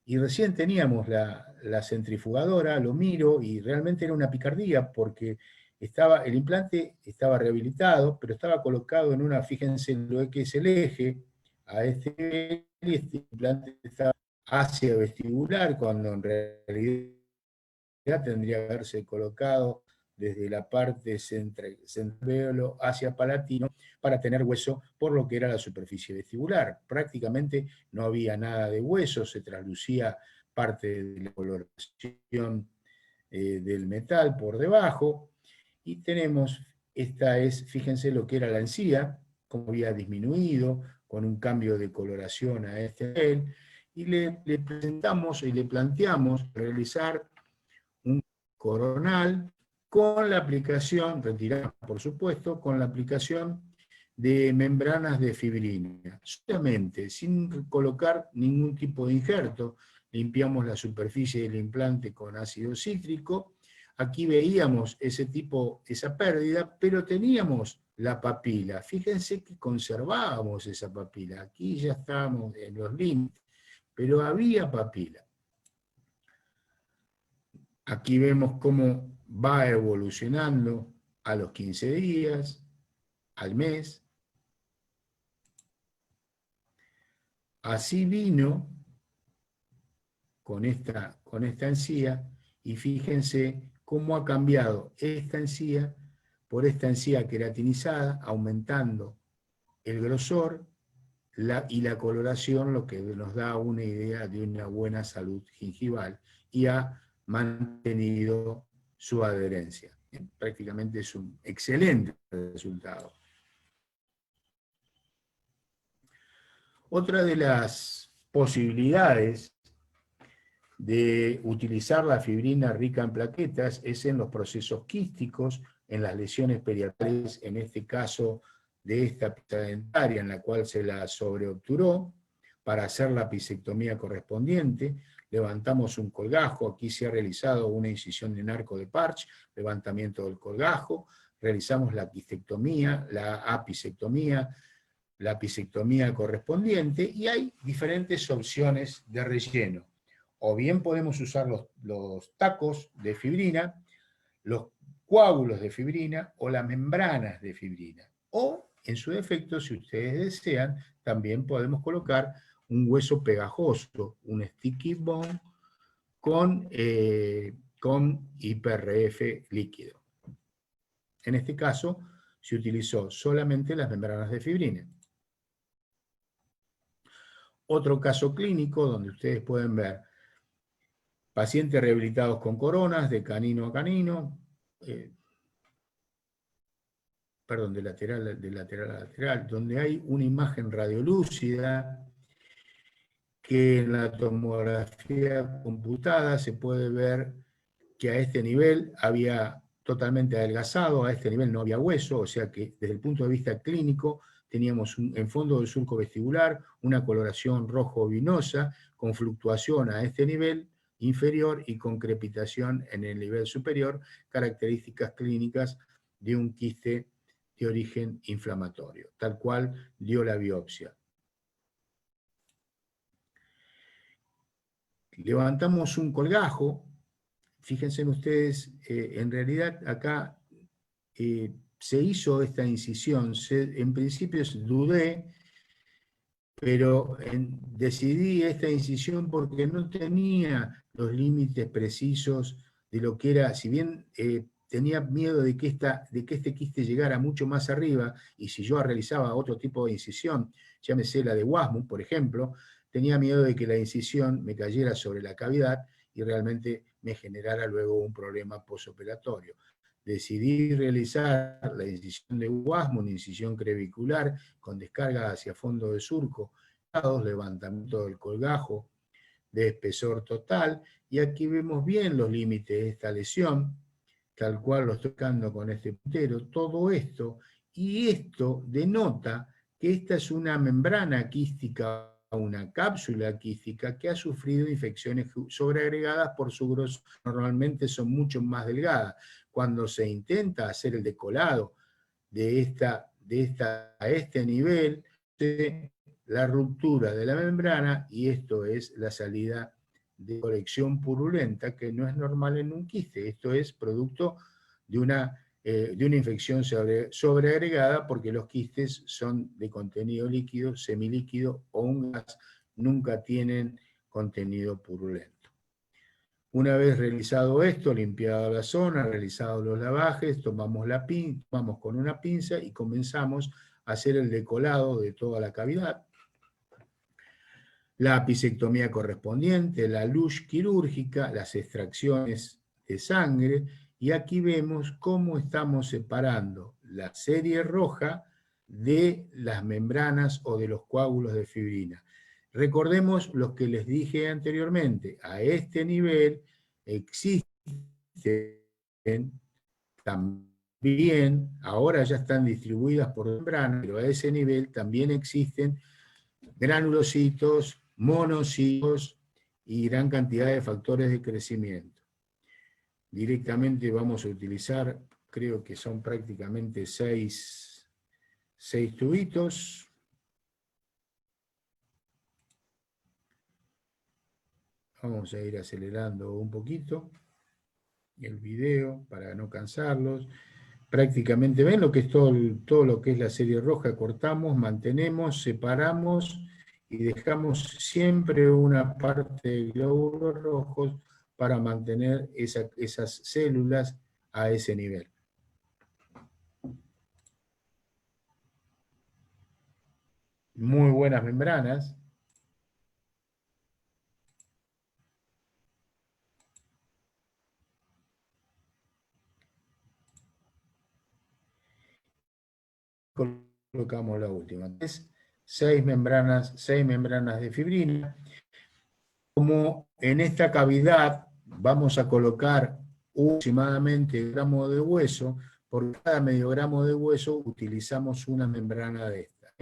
[SPEAKER 2] y recién teníamos la centrifugadora, lo miro y realmente era una picardía porque el implante estaba rehabilitado, pero estaba colocado en fíjense lo que es el eje, a este nivel, y este implante estaba hacia vestibular, cuando en realidad tendría que haberse colocado desde la parte central hacia palatino para tener hueso por lo que era la superficie vestibular. Prácticamente no había nada de hueso, se traslucía parte de la coloración del metal por debajo, y tenemos, fíjense lo que era la encía, cómo había disminuido con un cambio de coloración a este nivel, y le presentamos y le planteamos realizar un coronal con la aplicación, retirada por supuesto, con la aplicación de membranas de fibrina. Solamente, sin colocar ningún tipo de injerto, limpiamos la superficie del implante con ácido cítrico. Aquí veíamos esa pérdida, pero teníamos la papila. Fíjense que conservábamos esa papila. Aquí ya estábamos en los límites, pero había papila. Aquí vemos cómo va evolucionando a los 15 días, al mes. Así vino con esta encía, y fíjense cómo ha cambiado esta encía por esta encía queratinizada, aumentando el grosor y la coloración, lo que nos da una idea de una buena salud gingival, y ha mantenido su adherencia. Prácticamente es un excelente resultado. Otra de las posibilidades de utilizar la fibrina rica en plaquetas es en los procesos quísticos, en las lesiones periatrales, en este caso de esta pieza dentaria en la cual se la sobreobturó, para hacer la pisectomía correspondiente. Levantamos un colgajo, aquí se ha realizado una incisión en arco de Parch, levantamiento del colgajo, realizamos la quistectomía, la apicectomía, la pisectomía correspondiente, y hay diferentes opciones de relleno. O bien podemos usar los tacos de fibrina, los coágulos de fibrina o las membranas de fibrina. O, en su defecto, si ustedes desean, también podemos colocar un hueso pegajoso, un sticky bone con IPRF líquido. En este caso, se utilizó solamente las membranas de fibrina. otro caso clínico donde ustedes pueden ver pacientes rehabilitados con coronas de canino a canino, perdón, de lateral a lateral, donde hay una imagen radiolúcida que en la tomografía computada se puede ver que a este nivel había totalmente adelgazado, a este nivel no había hueso, o sea que desde el punto de vista clínico teníamos en fondo del surco vestibular una coloración rojo-vinosa con fluctuación a este nivel inferior y con crepitación en el nivel superior, características clínicas de un quiste de origen inflamatorio, tal cual dio la biopsia. Levantamos un colgajo, fíjense ustedes, en realidad acá se hizo esta incisión, en principio dudé, pero decidí esta incisión porque no tenía los límites precisos de lo que era, si bien tenía miedo de que este quiste llegara mucho más arriba, y si yo realizaba otro tipo de incisión, llámese la de Wasmund, por ejemplo, tenía miedo de que la incisión me cayera sobre la cavidad y realmente me generara luego un problema postoperatorio. Decidí realizar la incisión de Wasmund, incisión crevicular, con descarga hacia fondo de surco, levantamiento del colgajo de espesor total, y aquí vemos bien los límites de esta lesión, tal cual lo estoy tocando con este puntero, todo esto, y esto denota que esta es una membrana quística, una cápsula quística que ha sufrido infecciones sobreagregadas por su grosor, normalmente son mucho más delgadas. Cuando se intenta hacer el decolado a este nivel, la ruptura de la membrana, y esto es la salida de colección purulenta, que no es normal en un quiste. Esto es producto de una infección sobreagregada, porque los quistes son de contenido líquido, semilíquido o un gas, nunca tienen contenido purulento. Una vez realizado esto, limpiada la zona, realizados los lavajes, tomamos con una pinza y comenzamos a hacer el decolado de toda la cavidad, la apicectomía correspondiente, la luz quirúrgica, las extracciones de sangre, y aquí vemos cómo estamos separando la serie roja de las membranas o de los coágulos de fibrina. Recordemos lo que les dije anteriormente, a este nivel existen también, ahora ya están distribuidas por membrana, pero a ese nivel también existen granulocitos, monocitos y gran cantidad de factores de crecimiento. Directamente vamos a utilizar, creo que son prácticamente 6 tubitos. Vamos a ir acelerando un poquito el video para no cansarlos. Prácticamente ven lo que es todo lo que es la serie roja, cortamos, mantenemos, separamos y dejamos siempre una parte de glóbulos rojos para mantener esas células a ese nivel. Muy buenas membranas. Colocamos la última. 6 membranas de fibrina. Como en esta cavidad vamos a colocar aproximadamente 1 gramo de hueso, por cada medio gramo de hueso utilizamos una membrana de esta.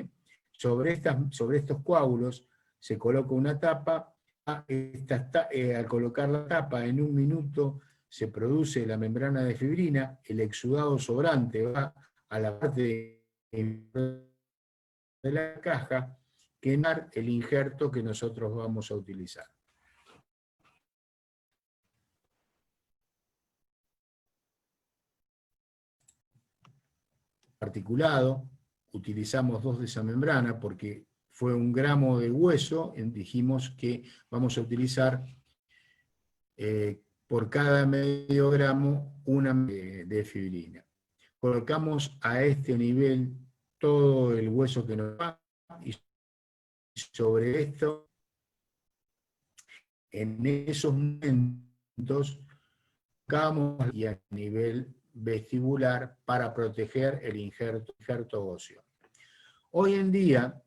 [SPEAKER 2] Sobre estos coágulos se coloca una tapa. Al colocar la tapa en 1 minuto se produce la membrana de fibrina, el exudado sobrante va a la parte de la caja, que es el injerto que nosotros vamos a utilizar. Articulado, utilizamos 2 de esa membrana porque fue 1 gramo de hueso, dijimos que vamos a utilizar por cada medio gramo 1 de fibrina. Colocamos a este nivel todo el hueso que nos va y sobre esto, en esos momentos, tocamos y a nivel vestibular para proteger el injerto óseo. Hoy en día,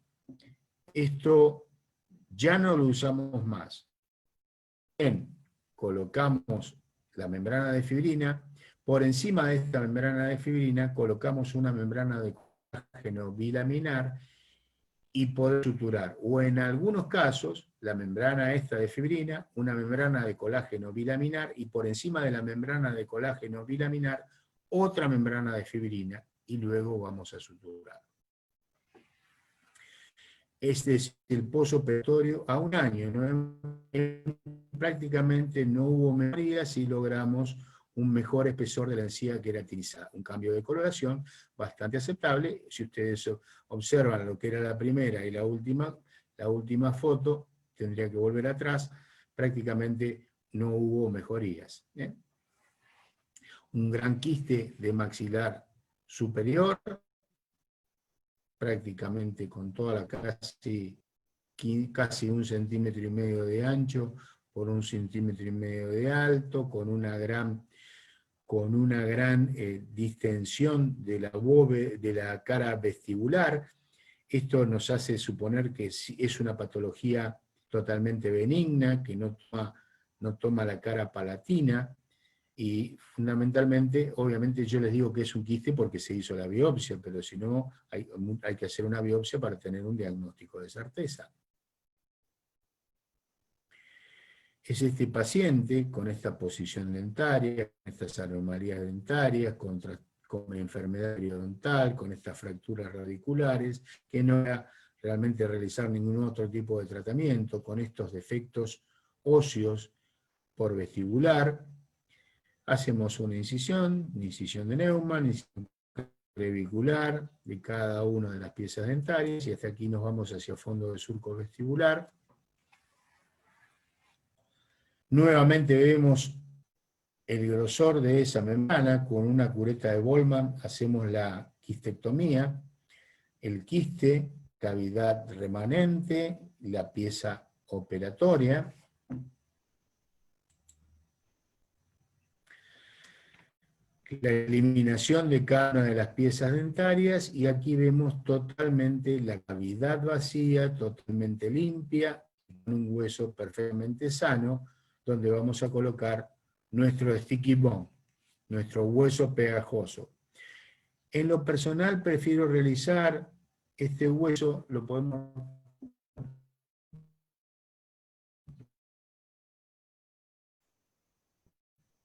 [SPEAKER 2] esto ya no lo usamos más. Bien, colocamos la membrana de fibrina, por encima de esta membrana de fibrina colocamos una membrana de colágeno bilaminar y poder suturar, o en algunos casos, la membrana esta de fibrina, una membrana de colágeno bilaminar, y por encima de la membrana de colágeno bilaminar, otra membrana de fibrina, y luego vamos a suturar. Este es el posoperatorio a un año, ¿no? Prácticamente no hubo mejorías y logramos un mejor espesor de la encía queratinizada, un cambio de coloración bastante aceptable. Si ustedes observan lo que era la primera y la última foto, tendría que volver atrás, prácticamente no hubo mejorías. Un gran quiste de maxilar superior, prácticamente con toda la casi 1,5 centímetros de ancho por 1,5 centímetros de alto, con una gran distensión de la cara vestibular. Esto nos hace suponer que es una patología totalmente benigna, que no toma la cara palatina, y fundamentalmente, obviamente yo les digo que es un quiste porque se hizo la biopsia, pero si no, hay que hacer una biopsia para tener un diagnóstico de certeza. Es este paciente con esta posición dentaria, con estas anomalías dentarias, con enfermedad periodontal, con estas fracturas radiculares, que no era realmente realizar ningún otro tipo de tratamiento, con estos defectos óseos por vestibular. Hacemos una incisión de Neumann, incisión clavicular de cada una de las piezas dentarias, y hasta aquí nos vamos hacia el fondo del surco vestibular. Nuevamente vemos el grosor de esa membrana. Con una cureta de Bolman hacemos la quistectomía, el quiste, cavidad remanente, la pieza operatoria. La eliminación de cada una de las piezas dentarias, y aquí vemos totalmente la cavidad vacía, totalmente limpia, con un hueso perfectamente sano, donde vamos a colocar nuestro sticky bone, nuestro hueso pegajoso. En lo personal prefiero realizar este hueso, lo podemos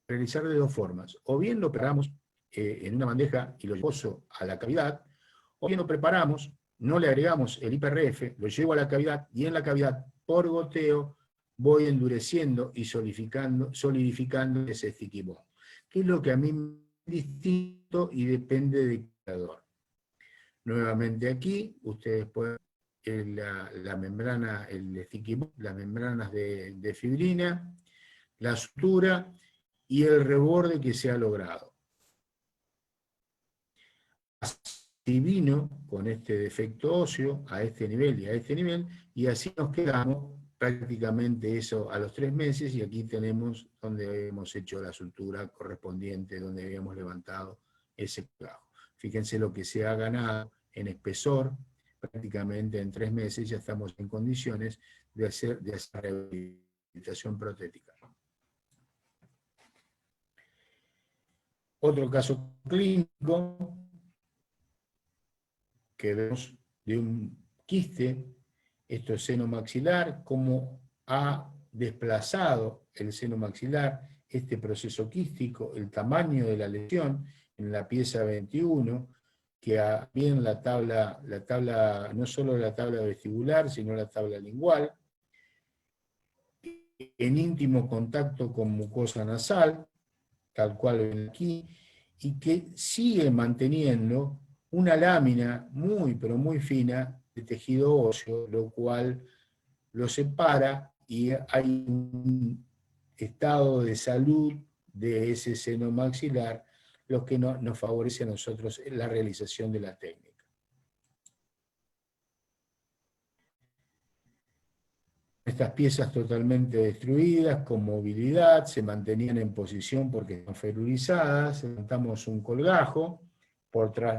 [SPEAKER 2] realizar de dos formas. O bien lo preparamos en una bandeja y lo llevo a la cavidad, o bien lo preparamos, no le agregamos el IPRF, lo llevo a la cavidad, y en la cavidad, por goteo, voy endureciendo y solidificando ese sticky bone, que es lo que a mí me es distinto y depende del creador. Nuevamente aquí, ustedes pueden la membrana, el sticky bone, las membranas de fibrina, la sutura y el reborde que se ha logrado. Así vino con este defecto óseo a este nivel y a este nivel, y así nos quedamos prácticamente eso a los 3 meses, y aquí tenemos donde hemos hecho la sutura correspondiente, donde habíamos levantado ese clavo. Fíjense lo que se ha ganado en espesor, prácticamente en 3 meses ya estamos en condiciones de hacer rehabilitación protética. Otro caso clínico que vemos de un quiste, esto es seno maxilar, cómo ha desplazado el seno maxilar este proceso quístico, el tamaño de la lesión en la pieza 21, que bien la tabla, no solo la tabla vestibular, sino la tabla lingual, en íntimo contacto con mucosa nasal, tal cual ven aquí, y que sigue manteniendo una lámina muy, pero muy fina de tejido óseo, lo cual lo separa, y hay un estado de salud de ese seno maxilar, lo que nos favorece a nosotros en la realización de la técnica. estas piezas totalmente destruidas, con movilidad, se mantenían en posición porque están ferurizadas, levantamos un colgajo,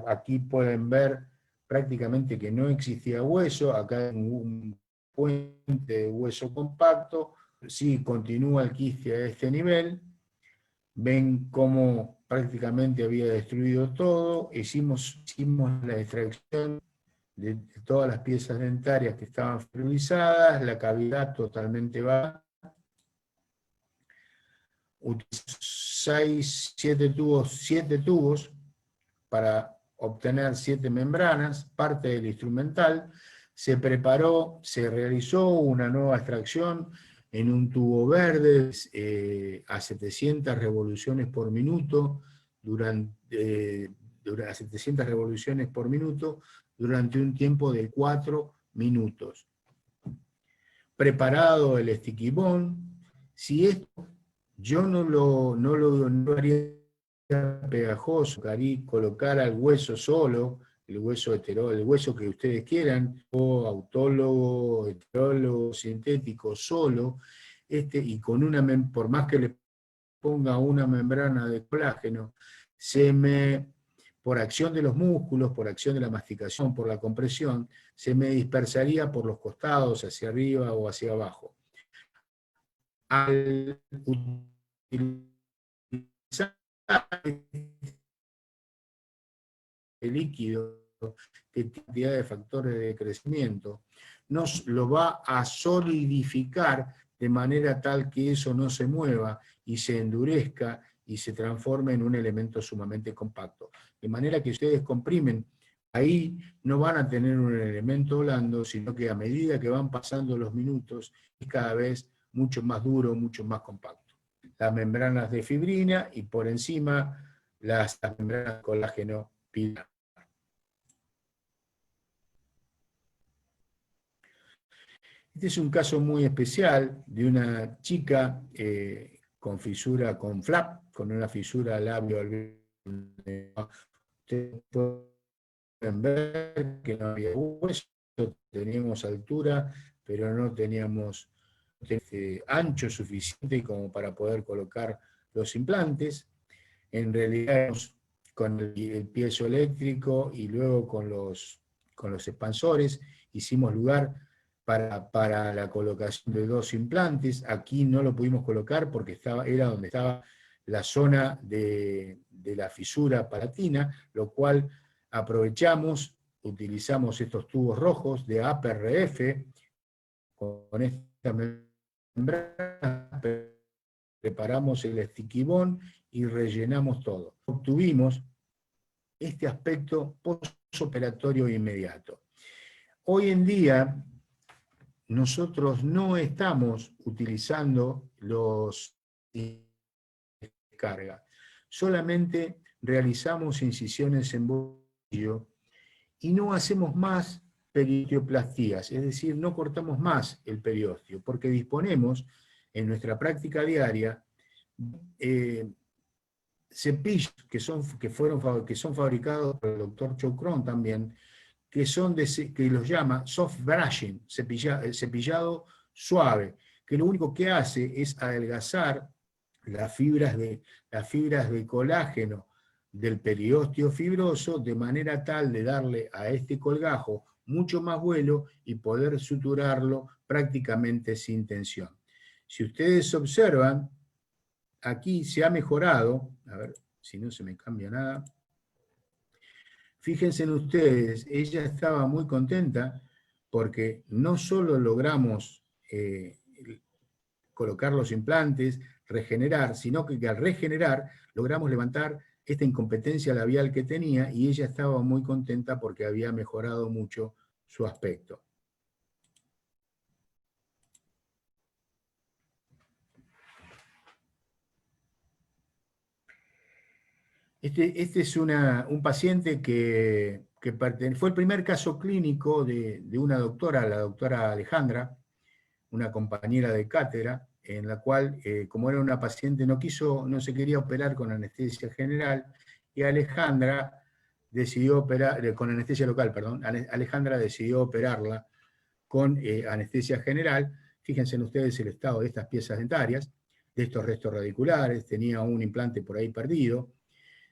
[SPEAKER 2] aquí pueden ver prácticamente que no existía hueso, acá hay un puente de hueso compacto, sí continúa el quiste a este nivel, ven cómo prácticamente había destruido todo, hicimos la extracción de todas las piezas dentarias que estaban ferurizadas, la cavidad totalmente baja, 7 tubos para obtener 7 membranas, parte del instrumental, se preparó, se realizó una nueva extracción en un tubo verde a 700 revoluciones por minuto, a 700 revoluciones por minuto, durante un tiempo de 4 minutos. Preparado el sticky bond, si esto yo no lo haría pegajoso, colocar al hueso solo, el hueso el hueso que ustedes quieran, o autólogo, heterólogo, sintético, solo, y con por más que le ponga una membrana de colágeno, por acción de los músculos, por acción de la masticación, por la compresión, se me dispersaría por los costados, hacia arriba o hacia abajo. Al utilizar el líquido, que tiene cantidad de factores de crecimiento, nos lo va a solidificar de manera tal que eso no se mueva y se endurezca y se transforme en un elemento sumamente compacto. De manera que ustedes comprimen, ahí no van a tener un elemento blando, sino que a medida que van pasando los minutos, es cada vez mucho más duro, mucho más compacto. Las membranas de fibrina y por encima las membranas de colágeno pilar. Este es un caso muy especial de una chica con fisura, con flap, con una fisura labio-alveolar. Ustedes pueden ver que no había hueso, teníamos altura, pero no teníamos ancho suficiente como para poder colocar los implantes. En realidad, con el piezoeléctrico y luego con los expansores, hicimos lugar para la colocación de 2 implantes. Aquí no lo pudimos colocar porque era donde estaba la zona de la fisura palatina, lo cual aprovechamos, utilizamos estos tubos rojos de APRF, con esta membrana, preparamos el sticky bond y rellenamos todo. Obtuvimos este aspecto postoperatorio inmediato. Hoy en día, nosotros no estamos utilizando los descarga, solamente realizamos incisiones en bolsillo y no hacemos más periosteoplastías, es decir, no cortamos más el periósteo, porque disponemos en nuestra práctica diaria cepillos que son fabricados por el doctor Chocron también, que los llama soft brushing, cepillado suave, que lo único que hace es adelgazar las fibras de colágeno del periósteo fibroso, de manera tal de darle a este colgajo mucho más vuelo y poder suturarlo prácticamente sin tensión. Si ustedes observan, aquí se ha mejorado, a ver si no se me cambia nada. Fíjense en ustedes, ella estaba muy contenta porque no solo logramos colocar los implantes, regenerar, sino que al regenerar logramos levantar esta incompetencia labial que tenía y ella estaba muy contenta porque había mejorado mucho su aspecto. Este es un paciente que fue el primer caso clínico de una doctora, la doctora Alejandra, una compañera de cátedra, en la cual, como era una paciente, no se quería operar con anestesia general, y Alejandra decidió operar, con anestesia local, perdón, Alejandra decidió operarla con anestesia general, Fíjense en ustedes el estado de estas piezas dentarias, de estos restos radiculares, tenía un implante por ahí perdido,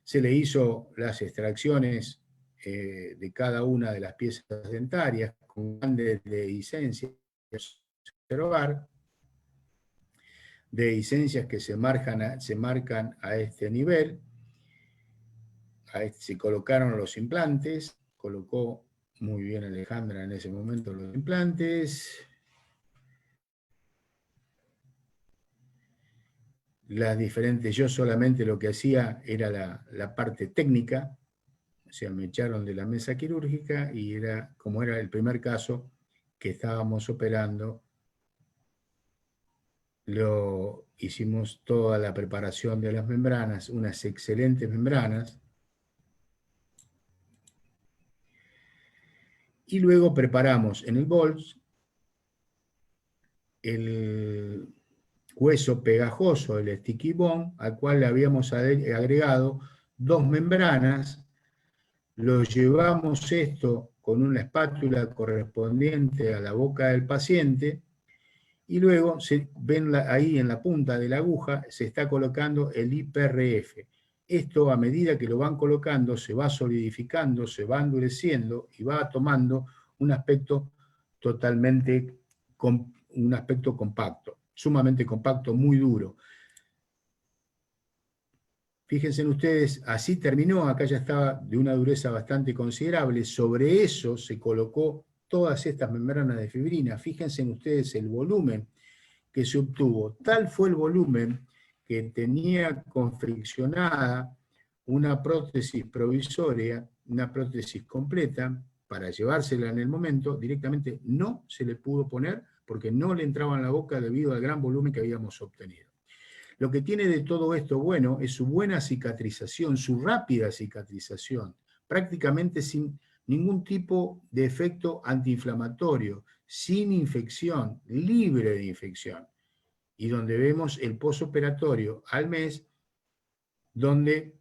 [SPEAKER 2] se le hizo las extracciones de cada una de las piezas dentarias con grandes dehiscencias, observar, dehiscencias que se marcan a este nivel, se colocaron los implantes, colocó muy bien Alejandra en ese momento los implantes. Las diferentes, yo solamente lo que hacía era la parte técnica, o sea, me echaron de la mesa quirúrgica y era, como era el primer caso que estábamos operando, hicimos toda la preparación de las membranas, unas excelentes membranas, y luego preparamos en el bols el hueso pegajoso, el sticky bone, al cual le habíamos agregado 2 membranas. Lo llevamos esto con una espátula correspondiente a la boca del paciente y luego ven ahí en la punta de la aguja se está colocando el IPRF. Esto, a medida que lo van colocando, se va solidificando, se va endureciendo y va tomando un aspecto totalmente, un aspecto compacto, sumamente compacto, muy duro. Fíjense ustedes, así terminó, acá ya estaba de una dureza bastante considerable, sobre eso se colocó todas estas membranas de fibrina. Fíjense ustedes el volumen que se obtuvo. Tal fue el volumen que tenía confeccionada una prótesis provisoria, una prótesis completa, para llevársela en el momento, directamente no se le pudo poner porque no le entraba en la boca debido al gran volumen que habíamos obtenido. Lo que tiene de todo esto bueno es su buena cicatrización, su rápida cicatrización, prácticamente sin ningún tipo de efecto antiinflamatorio, sin infección, libre de infección. Y donde vemos el posoperatorio al mes, donde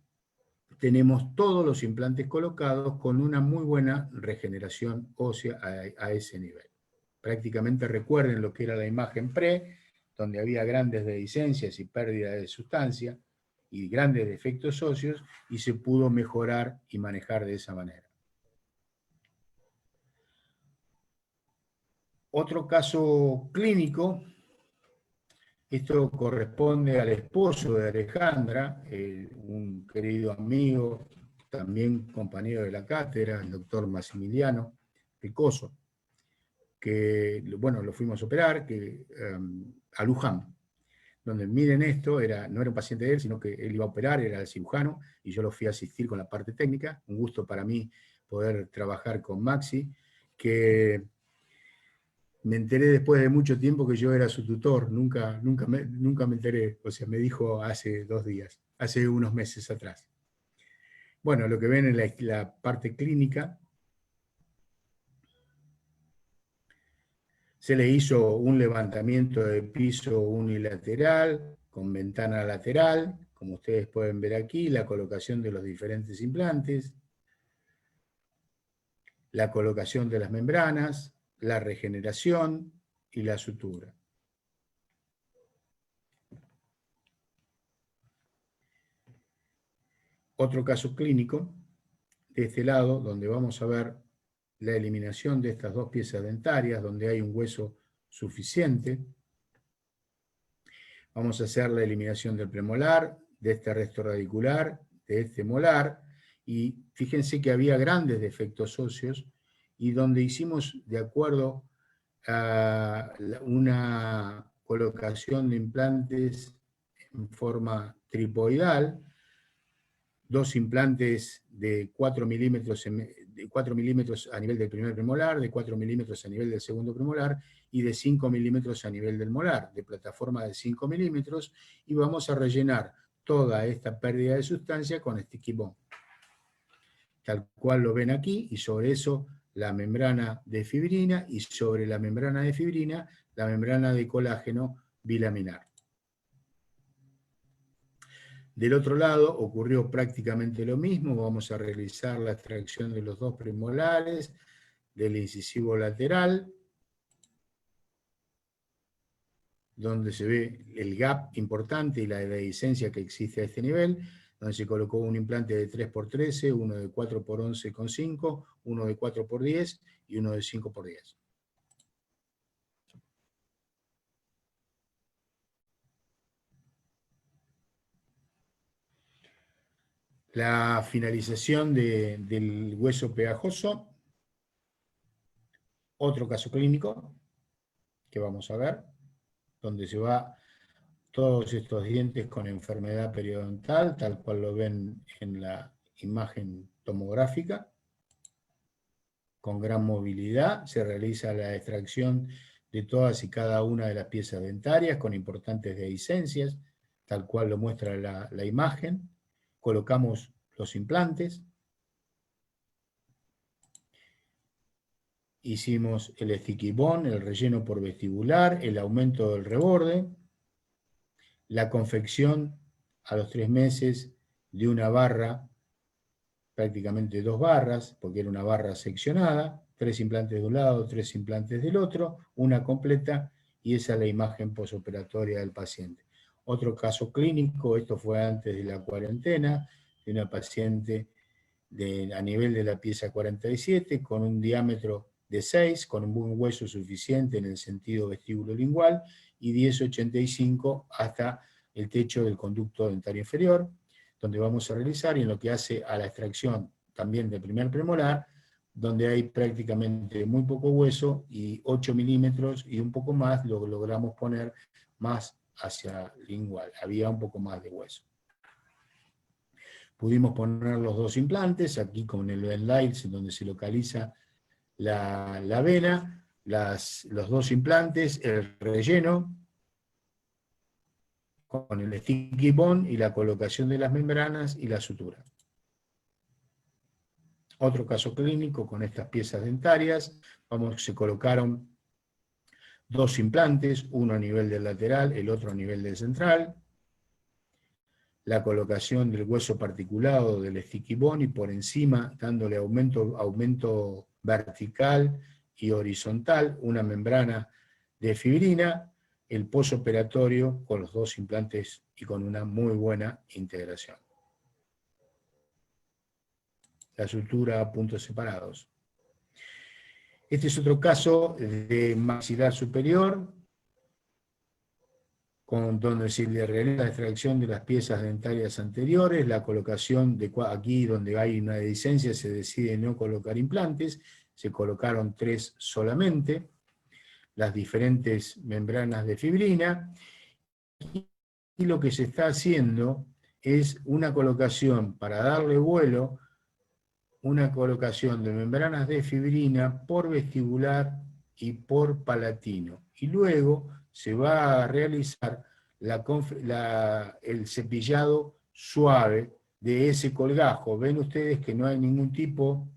[SPEAKER 2] tenemos todos los implantes colocados con una muy buena regeneración ósea a ese nivel. Prácticamente recuerden lo que era la imagen pre, donde había grandes dehiscencias y pérdida de sustancia y grandes defectos óseos, y se pudo mejorar y manejar de esa manera. Otro caso clínico, esto corresponde al esposo de Alejandra, un querido amigo, también compañero de la cátedra, el doctor Massimiliano Ricoso, que, bueno, lo fuimos a operar a Luján, donde miren esto, no era un paciente de él, sino que él iba a operar, era el cirujano, y yo lo fui a asistir con la parte técnica. Un gusto para mí poder trabajar con Maxi, que me enteré después de mucho tiempo que yo era su tutor, nunca me enteré, o sea, me dijo hace 2 días, hace unos meses atrás. Bueno, lo que ven en la parte clínica, se le hizo un levantamiento de piso unilateral, con ventana lateral, como ustedes pueden ver aquí, la colocación de los diferentes implantes, la colocación de las membranas, la regeneración y la sutura. Otro caso clínico, de este lado, donde vamos a ver la eliminación de estas 2 piezas dentarias, donde hay un hueso suficiente. Vamos a hacer la eliminación del premolar, de este resto radicular, de este molar, y fíjense que había grandes defectos óseos, y donde hicimos, de acuerdo a una colocación de implantes en forma tripoidal, 2 implantes de 4 milímetros a nivel del primer premolar, de 4 milímetros a nivel del segundo premolar, y de 5 milímetros a nivel del molar, de plataforma de 5 milímetros, y vamos a rellenar toda esta pérdida de sustancia con sticky bone. Tal cual lo ven aquí, y sobre eso la membrana de fibrina, y sobre la membrana de fibrina, la membrana de colágeno bilaminar. Del otro lado ocurrió prácticamente lo mismo, vamos a realizar la extracción de los 2 premolares, del incisivo lateral, donde se ve el gap importante y la dehiscencia que existe a este nivel, donde se colocó un implante de 3x13, uno de 4x11,5, uno de 4x10 y uno de 5x10. La finalización del hueso pegajoso, otro caso clínico que vamos a ver, donde se va todos estos dientes con enfermedad periodontal, tal cual lo ven en la imagen tomográfica, con gran movilidad. Se realiza la extracción de todas y cada una de las piezas dentarias con importantes dehiscencias, tal cual lo muestra la imagen. Colocamos los implantes. Hicimos el sticky bone, el relleno por vestibular, el aumento del reborde, la confección a los 3 meses de una barra, prácticamente 2 barras, porque era una barra seccionada, 3 implantes de un lado, 3 implantes del otro, una completa, y esa es la imagen posoperatoria del paciente. Otro caso clínico, esto fue antes de la cuarentena, de una paciente a nivel de la pieza 47, con un diámetro de 6, con un buen hueso suficiente en el sentido vestíbulo-lingual, y 10,85 hasta el techo del conducto dentario inferior, donde vamos a realizar, y en lo que hace a la extracción también del primer premolar, donde hay prácticamente muy poco hueso, y 8 milímetros y un poco más lo logramos poner más hacia lingual, había un poco más de hueso. Pudimos poner los 2 implantes, aquí con el Venlight, donde se localiza la vena, los 2 implantes, el relleno, con el sticky bone y la colocación de las membranas y la sutura. Otro caso clínico con estas piezas dentarias, se colocaron 2 implantes, uno a nivel del lateral, el otro a nivel del central, la colocación del hueso particulado del sticky bone y por encima, dándole aumento vertical y horizontal, una membrana de fibrina, el posoperatorio con los 2 implantes y con una muy buena integración. La sutura a puntos separados. Este es otro caso de maxilar superior, donde se le realiza la extracción de las piezas dentarias anteriores, la colocación de aquí donde hay una dehiscencia se decide no colocar implantes, se colocaron 3 solamente, las diferentes membranas de fibrina, y lo que se está haciendo es una colocación para darle vuelo, una colocación de membranas de fibrina por vestibular y por palatino, y luego se va a realizar el cepillado suave de ese colgajo. Ven ustedes que no hay ningún tipo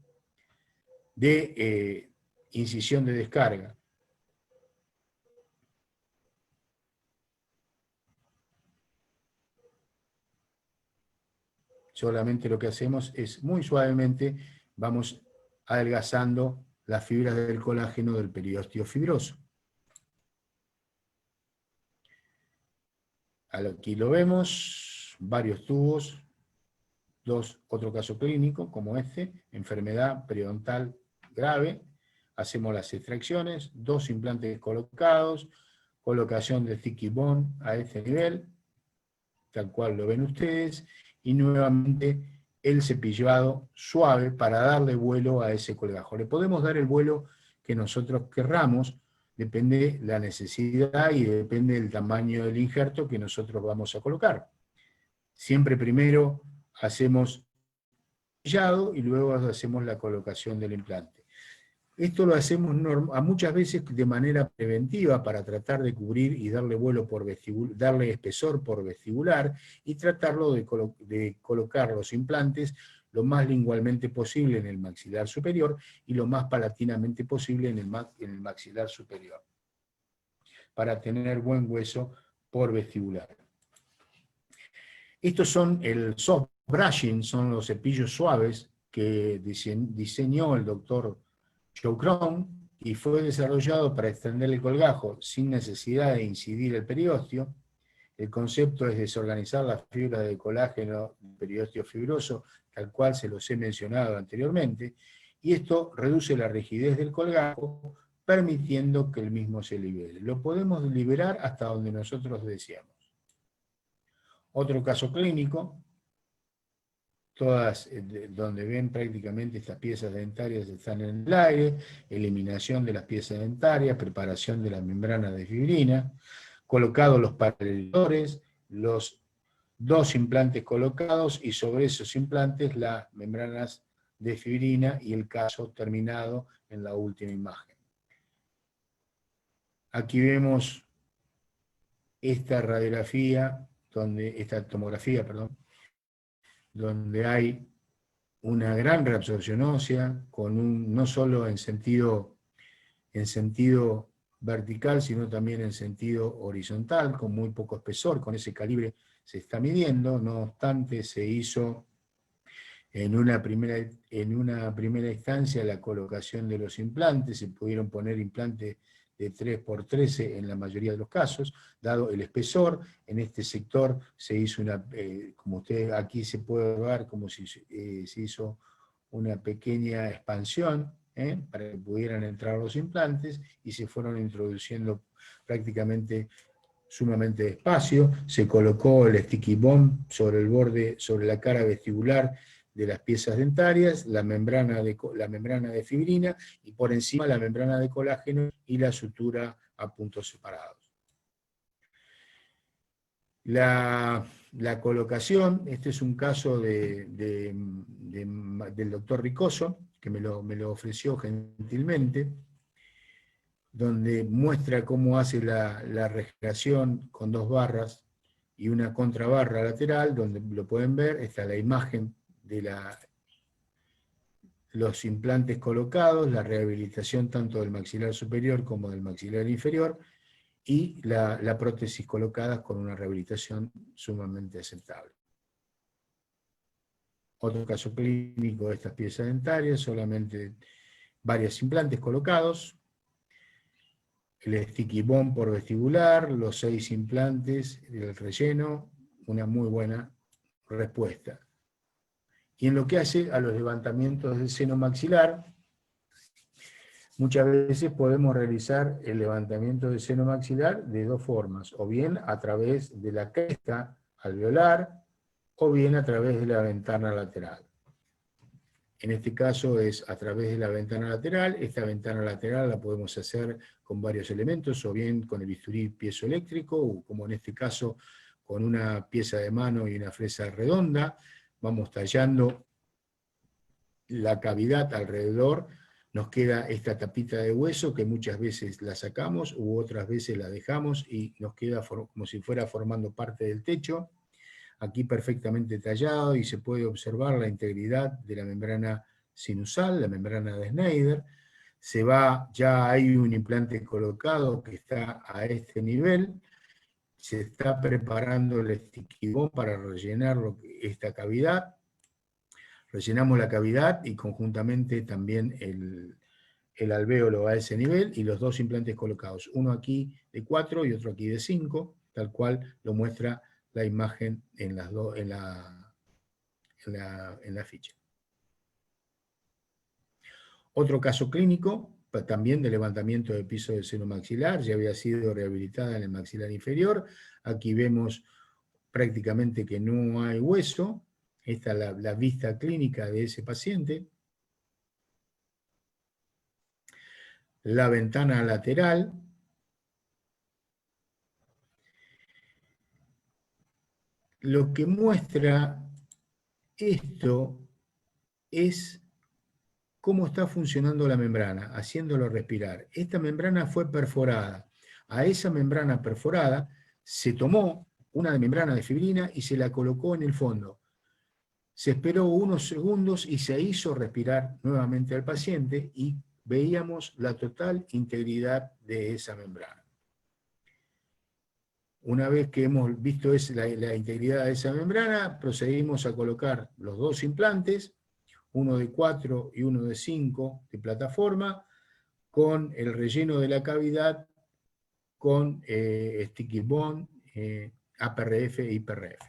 [SPEAKER 2] de incisión de descarga. Solamente lo que hacemos es muy suavemente, vamos adelgazando las fibras del colágeno del periósteo fibroso. Aquí lo vemos, varios tubos, otro caso clínico como este, enfermedad periodontal grave, hacemos las extracciones, 2 implantes colocados, colocación de sticky bone a este nivel, tal cual lo ven ustedes, y nuevamente el cepillado suave para darle vuelo a ese colgajo. Le podemos dar el vuelo que nosotros querramos, depende de la necesidad y depende del tamaño del injerto que nosotros vamos a colocar. Siempre primero hacemos cepillado y luego hacemos la colocación del implante. Esto lo hacemos muchas veces de manera preventiva para tratar de cubrir y darle vuelo por vestibular, darle espesor por vestibular y tratarlo de colocar los implantes lo más lingualmente posible en el maxilar superior y lo más palatinamente posible en el maxilar superior, para tener buen hueso por vestibular. Estos son el soft brushing, son los cepillos suaves que diseñó el doctor Chocron, y fue desarrollado para extender el colgajo sin necesidad de incidir el periósteo. El concepto es desorganizar la fibra de colágeno del periósteo fibroso, tal cual se los he mencionado anteriormente, y esto reduce la rigidez del colgajo, permitiendo que el mismo se libere. Lo podemos liberar hasta donde nosotros deseamos. Otro caso clínico, todas donde ven prácticamente estas piezas dentarias están en el aire, eliminación de las piezas dentarias, preparación de la membrana de fibrina, colocados los paralelisores, los dos implantes colocados y sobre esos implantes las membranas de fibrina y el caso terminado en la última imagen. Aquí vemos esta radiografía, esta tomografía, perdón, donde hay una gran reabsorción ósea, no solo en sentido vertical, sino también en sentido horizontal, con muy poco espesor, con ese calibre se está midiendo, no obstante se hizo en una primera instancia la colocación de los implantes, se pudieron poner implantes de 3×13 en la mayoría de los casos, dado el espesor. En este sector se hizo como usted aquí se puede ver, como si se hizo una pequeña expansión, para que pudieran entrar los implantes, y se fueron introduciendo prácticamente sumamente despacio. Se colocó el sticky bomb sobre el borde, sobre la cara vestibular de las piezas dentarias, la membrana de fibrina, y por encima la membrana de colágeno y la sutura a puntos separados. La colocación, este es un caso del doctor Ricoso, que me lo ofreció gentilmente, donde muestra cómo hace la regeneración con 2 barras y una contrabarra lateral, donde lo pueden ver, está la imagen de los implantes colocados, la rehabilitación tanto del maxilar superior como del maxilar inferior, y la prótesis colocada con una rehabilitación sumamente aceptable. Otro caso clínico de estas piezas dentarias, solamente varios implantes colocados, el sticky bomb por vestibular, los 6 implantes, el relleno, una muy buena respuesta. Y en lo que hace a los levantamientos del seno maxilar, muchas veces podemos realizar el levantamiento del seno maxilar de 2 formas, o bien a través de la cresta alveolar, o bien a través de la ventana lateral. En este caso es a través de la ventana lateral. Esta ventana lateral la podemos hacer con varios elementos, o bien con el bisturí piezoeléctrico, o como en este caso con una pieza de mano y una fresa redonda. Vamos tallando la cavidad alrededor, nos queda esta tapita de hueso que muchas veces la sacamos u otras veces la dejamos y nos queda como si fuera formando parte del techo. Aquí perfectamente tallado, y se puede observar la integridad de la membrana sinusal, la membrana de Schneider. Ya hay un implante colocado que está a este nivel. Se está preparando el sticky bomb para rellenar esta cavidad. Rellenamos la cavidad y conjuntamente también el alvéolo a ese nivel, y los 2 implantes colocados, uno aquí de 4 y otro aquí de 5, tal cual lo muestra la imagen en la ficha. Otro caso clínico, también de levantamiento de piso del seno maxilar, ya había sido rehabilitada en el maxilar inferior. Aquí vemos prácticamente que no hay hueso. Esta es la vista clínica de ese paciente. La ventana lateral. Lo que muestra esto es cómo está funcionando la membrana, haciéndolo respirar. Esta membrana fue perforada. A esa membrana perforada se tomó una membrana de fibrina y se la colocó en el fondo. Se esperó unos segundos y se hizo respirar nuevamente al paciente, y veíamos la total integridad de esa membrana. Una vez que hemos visto la integridad de esa membrana, procedimos a colocar los 2 implantes, uno de 4 y uno de 5 de plataforma, con el relleno de la cavidad con sticky bond, APRF e IPRF.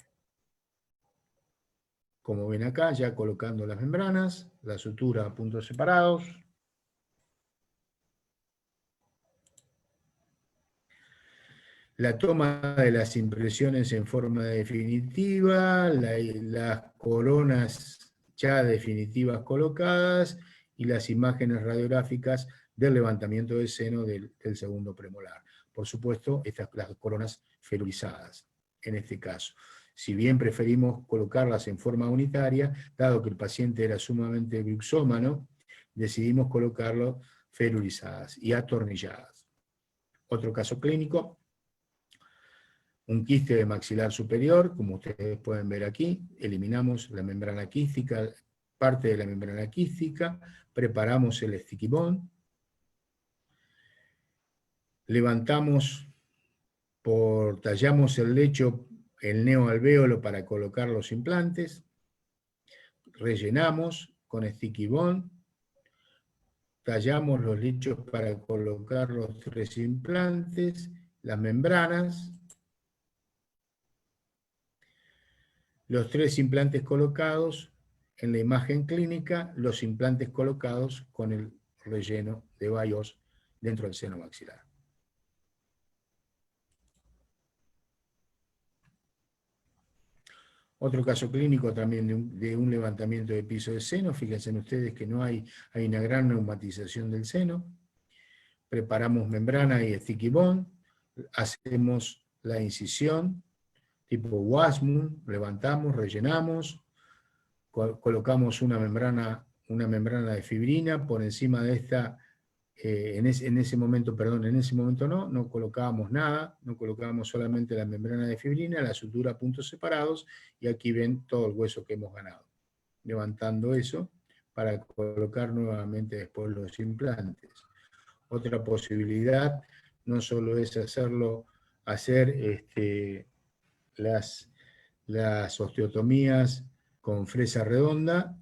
[SPEAKER 2] Como ven acá, ya colocando las membranas, la sutura a puntos separados. La toma de las impresiones en forma definitiva, las coronas ya definitivas colocadas y las imágenes radiográficas del levantamiento de seno del segundo premolar. Por supuesto, las coronas ferurizadas, en este caso. Si bien preferimos colocarlas en forma unitaria, dado que el paciente era sumamente bruxómano, decidimos colocarlo ferurizadas y atornilladas. Otro caso clínico, un quiste de maxilar superior, como ustedes pueden ver aquí, eliminamos la membrana quística, parte de la membrana quística, preparamos el sticky bond, levantamos, tallamos el lecho, el neoalvéolo para colocar los implantes, rellenamos con sticky bond, tallamos los lechos para colocar los 3 implantes, las membranas, los 3 implantes colocados, en la imagen clínica, los implantes colocados con el relleno de BIOS dentro del seno maxilar. Otro caso clínico también de un levantamiento de piso de seno. Fíjense ustedes que no hay una gran neumatización del seno. Preparamos membrana y sticky bond, hacemos la incisión tipo Wasmund, levantamos, rellenamos, colocamos una membrana de fibrina, por encima de esta, en ese momento no colocábamos nada, no colocábamos solamente la membrana de fibrina, la sutura a puntos separados, y aquí ven todo el hueso que hemos ganado. Levantando eso para colocar nuevamente después los implantes. Otra posibilidad no solo es hacer las osteotomías con fresa redonda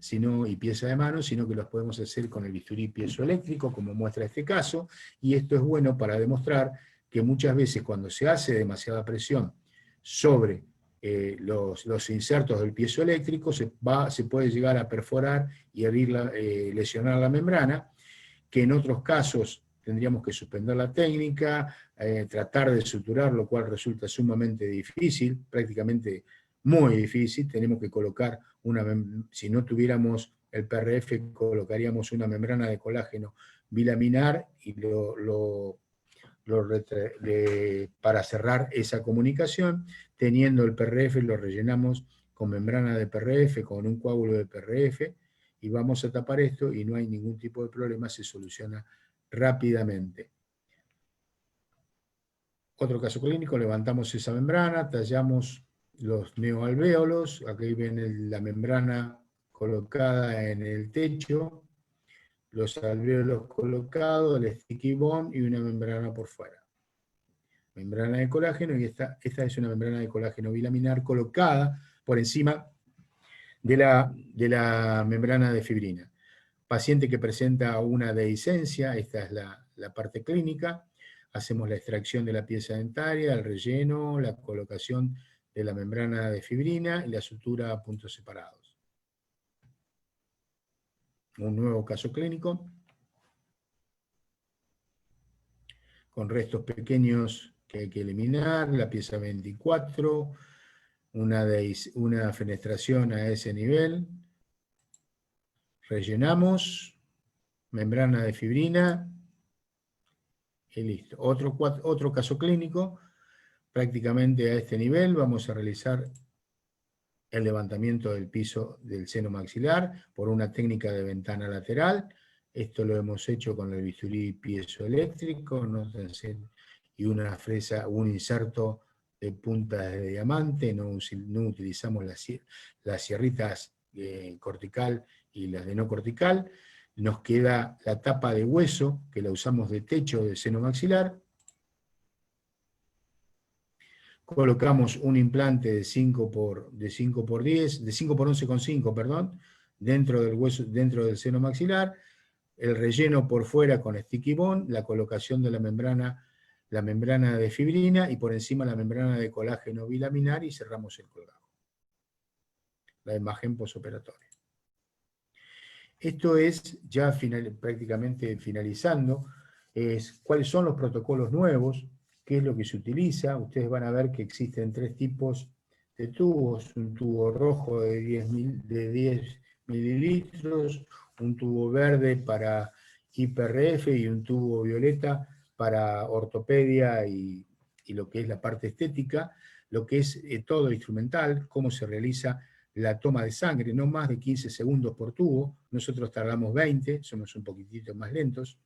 [SPEAKER 2] y pieza de mano, sino que los podemos hacer con el bisturí piezoeléctrico, como muestra este caso, y esto es bueno para demostrar que muchas veces cuando se hace demasiada presión sobre los insertos del piezoeléctrico, se puede llegar a perforar y lesionar la membrana, que en otros casos tendríamos que suspender la técnica, tratar de suturar, lo cual resulta sumamente difícil, prácticamente muy difícil. Tenemos que colocar si no tuviéramos el PRF, colocaríamos una membrana de colágeno bilaminar y para cerrar esa comunicación. Teniendo el PRF, lo rellenamos con membrana de PRF, con un coágulo de PRF, y vamos a tapar esto y no hay ningún tipo de problema, se soluciona rápidamente. Otro caso clínico, levantamos esa membrana, tallamos los neoalvéolos, aquí ven la membrana colocada en el techo, los alvéolos colocados, el sticky bond y una membrana por fuera. Membrana de colágeno, y esta es una membrana de colágeno bilaminar colocada por encima de la membrana de fibrina. Paciente que presenta una dehiscencia, esta es la parte clínica, hacemos la extracción de la pieza dentaria, el relleno, la colocación de la membrana de fibrina y la sutura a puntos separados. Un nuevo caso clínico, con restos pequeños que hay que eliminar, la pieza 24, una fenestración a ese nivel, rellenamos, membrana de fibrina, y listo. Otro caso clínico, prácticamente a este nivel, vamos a realizar el levantamiento del piso del seno maxilar por una técnica de ventana lateral. Esto lo hemos hecho con el bisturí piezoeléctrico, y una fresa, un inserto de puntas de diamante, no utilizamos las sierritas cortical y las de no cortical. Nos queda la tapa de hueso, que la usamos de techo del seno maxilar. Colocamos un implante de 5 por 11,5, perdón, dentro del hueso, dentro del seno maxilar. el relleno por fuera con sticky bond, la colocación de la membrana de fibrina y por encima la membrana de colágeno bilaminar y cerramos el colgado. La imagen posoperatoria. Esto es ya prácticamente finalizando, cuáles son los protocolos nuevos, qué es lo que se utiliza. Ustedes van a ver que existen 3 tipos de tubos, un tubo rojo de 10 mililitros, un tubo verde para IPRF y un tubo violeta para ortopedia y lo que es la parte estética, lo que es todo instrumental, cómo se realiza la toma de sangre, no más de 15 segundos por tubo. Nosotros tardamos 20, somos un poquitito más lentos.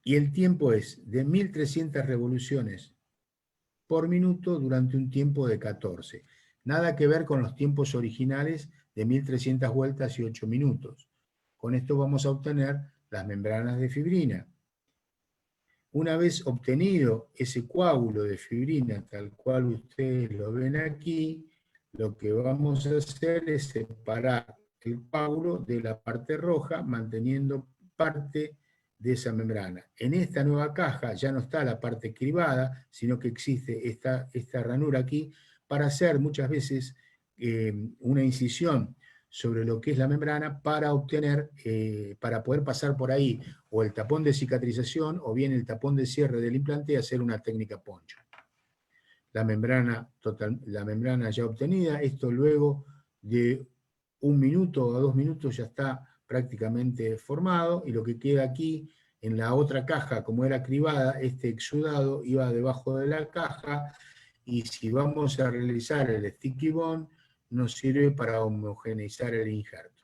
[SPEAKER 2] Y el tiempo es de 1300 revoluciones por minuto durante un tiempo de 14. Nada que ver con los tiempos originales de 1300 vueltas y 8 minutos. Con esto vamos a obtener las membranas de fibrina. Una vez obtenido ese coágulo de fibrina, tal cual ustedes lo ven aquí, lo que vamos a hacer es separar el coágulo de la parte roja, manteniendo parte de esa membrana. En esta nueva caja ya no está la parte cribada, sino que existe esta ranura aquí, para hacer muchas veces una incisión sobre lo que es la membrana para obtener, para poder pasar por ahí o el tapón de cicatrización o bien el tapón de cierre del implante y hacer una técnica poncho. La membrana ya obtenida, esto luego de 1 minuto o 2 minutos ya está prácticamente formado, y lo que queda aquí en la otra caja, como era cribada, este exudado iba debajo de la caja, y si vamos a realizar el sticky bond, nos sirve para homogeneizar el injerto.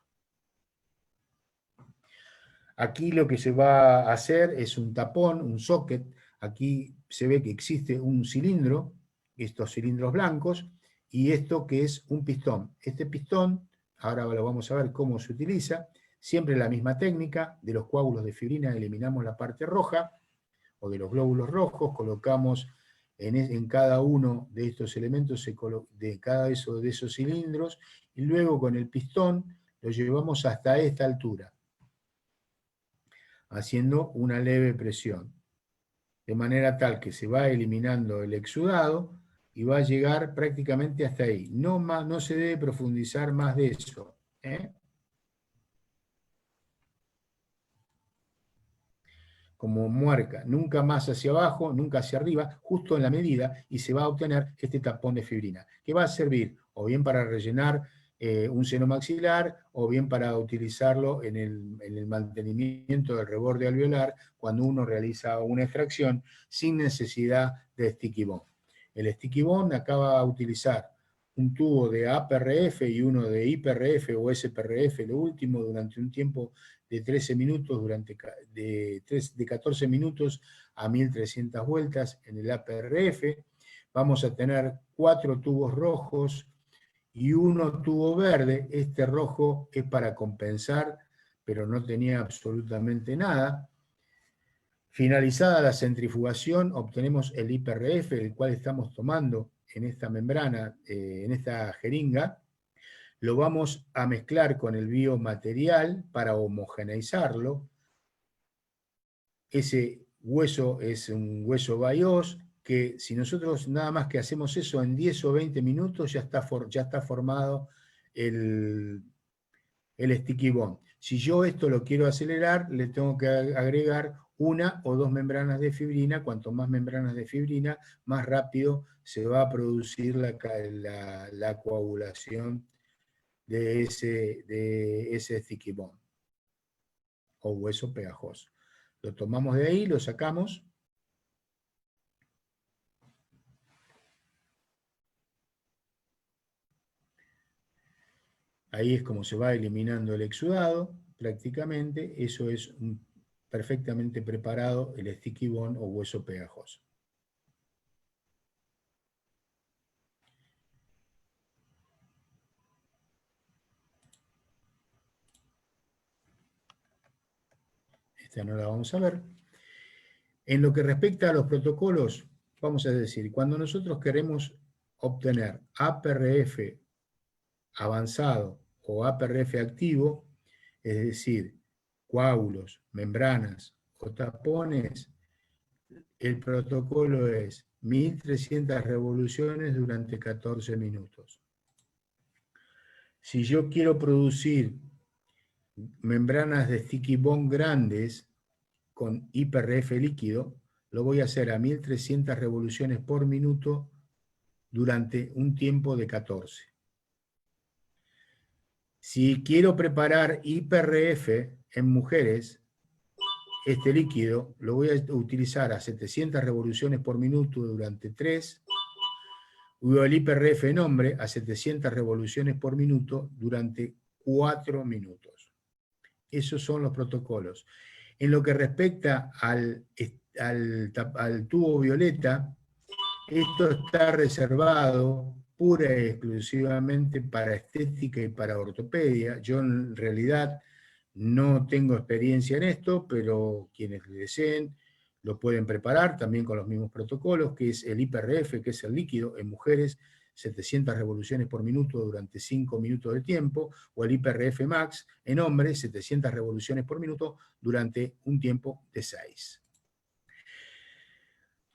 [SPEAKER 2] Aquí lo que se va a hacer es un tapón, un socket. Aquí se ve que existe un cilindro, estos cilindros blancos, y esto que es un pistón. Este pistón, ahora lo vamos a ver cómo se utiliza, siempre la misma técnica, de los coágulos de fibrina eliminamos la parte roja, o de los glóbulos rojos, colocamos en cada uno de estos elementos, de cada de esos cilindros, y luego con el pistón lo llevamos hasta esta altura, haciendo una leve presión, de manera tal que se va eliminando el exudado y va a llegar prácticamente hasta ahí. No se debe profundizar más de eso, ¿eh? Como muerca, nunca más hacia abajo, nunca hacia arriba, justo en la medida, y se va a obtener este tapón de fibrina, que va a servir o bien para rellenar un seno maxilar, o bien para utilizarlo en el mantenimiento del reborde alveolar cuando uno realiza una extracción sin necesidad de sticky bond. El sticky bond acaba de utilizar un tubo de APRF y uno de IPRF o SPRF, lo último, durante un tiempo de 13 minutos, de 14 minutos a 1300 vueltas en el APRF. Vamos a tener 4 tubos rojos y 1 tubo verde. Este rojo es para compensar, pero no tenía absolutamente nada. Finalizada la centrifugación, obtenemos el IPRF, el cual estamos tomando en esta membrana, en esta jeringa. Lo vamos a mezclar con el biomaterial para homogeneizarlo. Ese hueso es un hueso BIOS, que si nosotros nada más que hacemos eso en 10 o 20 minutos, ya está formado el sticky bond. Si yo esto lo quiero acelerar, le tengo que agregar 1 o 2 membranas de fibrina. Cuanto más membranas de fibrina, más rápido se va a producir la coagulación de ese sticky bond o hueso pegajoso. Lo tomamos de ahí, lo sacamos. Ahí es como se va eliminando el exudado, prácticamente. Eso es perfectamente preparado el sticky bond o hueso pegajoso. Esta no la vamos a ver. En lo que respecta a los protocolos, vamos a decir, cuando nosotros queremos obtener APRF, avanzado o APRF activo, es decir, coágulos, membranas o tapones, el protocolo es 1300 revoluciones durante 14 minutos. Si yo quiero producir membranas de sticky bond grandes con IPRF líquido, lo voy a hacer a 1300 revoluciones por minuto durante un tiempo de 14. Si quiero preparar IPRF en mujeres, este líquido lo voy a utilizar a 700 revoluciones por minuto durante 3, y el IPRF en hombre a 700 revoluciones por minuto durante 4 minutos. Esos son los protocolos. En lo que respecta al tubo violeta, esto está reservado pura y exclusivamente para estética y para ortopedia. Yo en realidad no tengo experiencia en esto, pero quienes deseen lo pueden preparar también con los mismos protocolos, que es el IPRF, que es el líquido en mujeres, 700 revoluciones por minuto durante 5 minutos de tiempo, o el IPRF Max en hombres, 700 revoluciones por minuto durante un tiempo de 6.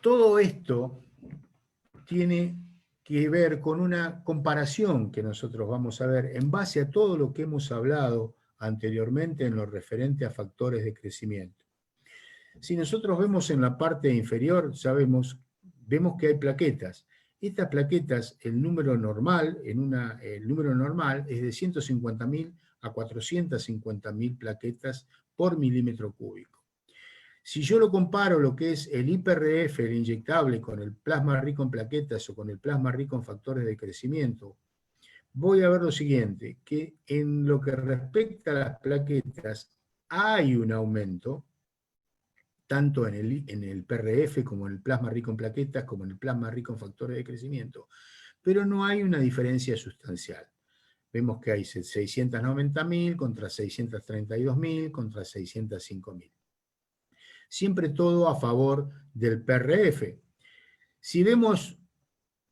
[SPEAKER 2] Todo esto tiene que ver con una comparación que nosotros vamos a ver en base a todo lo que hemos hablado anteriormente en lo referente a factores de crecimiento. Si nosotros vemos en la parte inferior, vemos que hay plaquetas. Estas plaquetas, el número normal es de 150.000 a 450.000 plaquetas por milímetro cúbico. Si yo lo comparo lo que es el IPRF, el inyectable, con el plasma rico en plaquetas o con el plasma rico en factores de crecimiento, voy a ver lo siguiente, que en lo que respecta a las plaquetas hay un aumento, tanto en el PRF como en el plasma rico en plaquetas, como en el plasma rico en factores de crecimiento, pero no hay una diferencia sustancial. Vemos que hay 690.000 contra 632.000 contra 605.000. Siempre todo a favor del PRF. Si vemos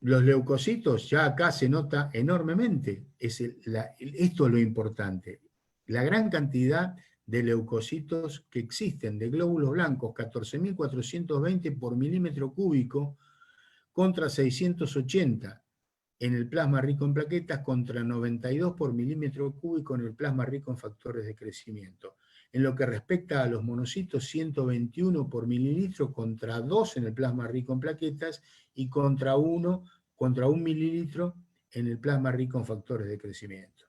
[SPEAKER 2] los leucocitos, ya acá se nota enormemente. Esto es lo importante. La gran cantidad de leucocitos que existen, de glóbulos blancos, 14.420 por milímetro cúbico contra 680 en el plasma rico en plaquetas, contra 92 por milímetro cúbico en el plasma rico en factores de crecimiento. En lo que respecta a los monocitos, 121 por mililitro contra 2 en el plasma rico en plaquetas y contra 1 mililitro en el plasma rico en factores de crecimiento.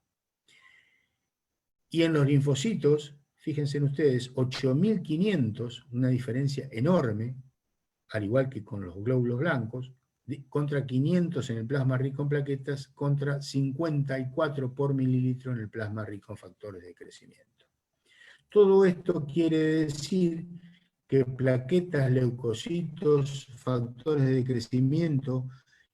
[SPEAKER 2] Y en los linfocitos, fíjense ustedes, 8.500, una diferencia enorme, al igual que con los glóbulos blancos, contra 500 en el plasma rico en plaquetas, contra 54 por mililitro en el plasma rico en factores de crecimiento. Todo esto quiere decir que plaquetas, leucocitos, factores de crecimiento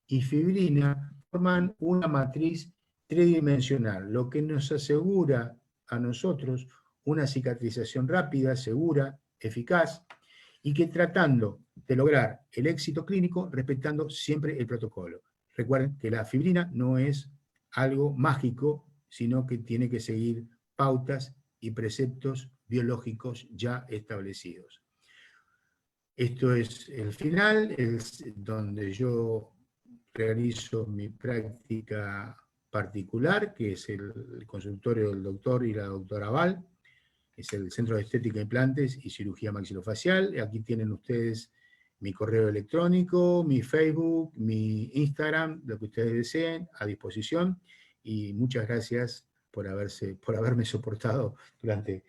[SPEAKER 2] y fibrina forman una matriz tridimensional, lo que nos asegura a nosotros una cicatrización rápida, segura, eficaz, y que tratando de lograr el éxito clínico respetando siempre el protocolo. Recuerden que la fibrina no es algo mágico, sino que tiene que seguir pautas y preceptos biológicos ya establecidos. Esto es el final, es donde yo realizo mi práctica particular, que es el consultorio del doctor y la doctora Val, es el Centro de Estética, Implantes y Cirugía Maxilofacial. Aquí tienen ustedes mi correo electrónico, mi Facebook, mi Instagram, lo que ustedes deseen, a disposición, y muchas gracias por haberme soportado durante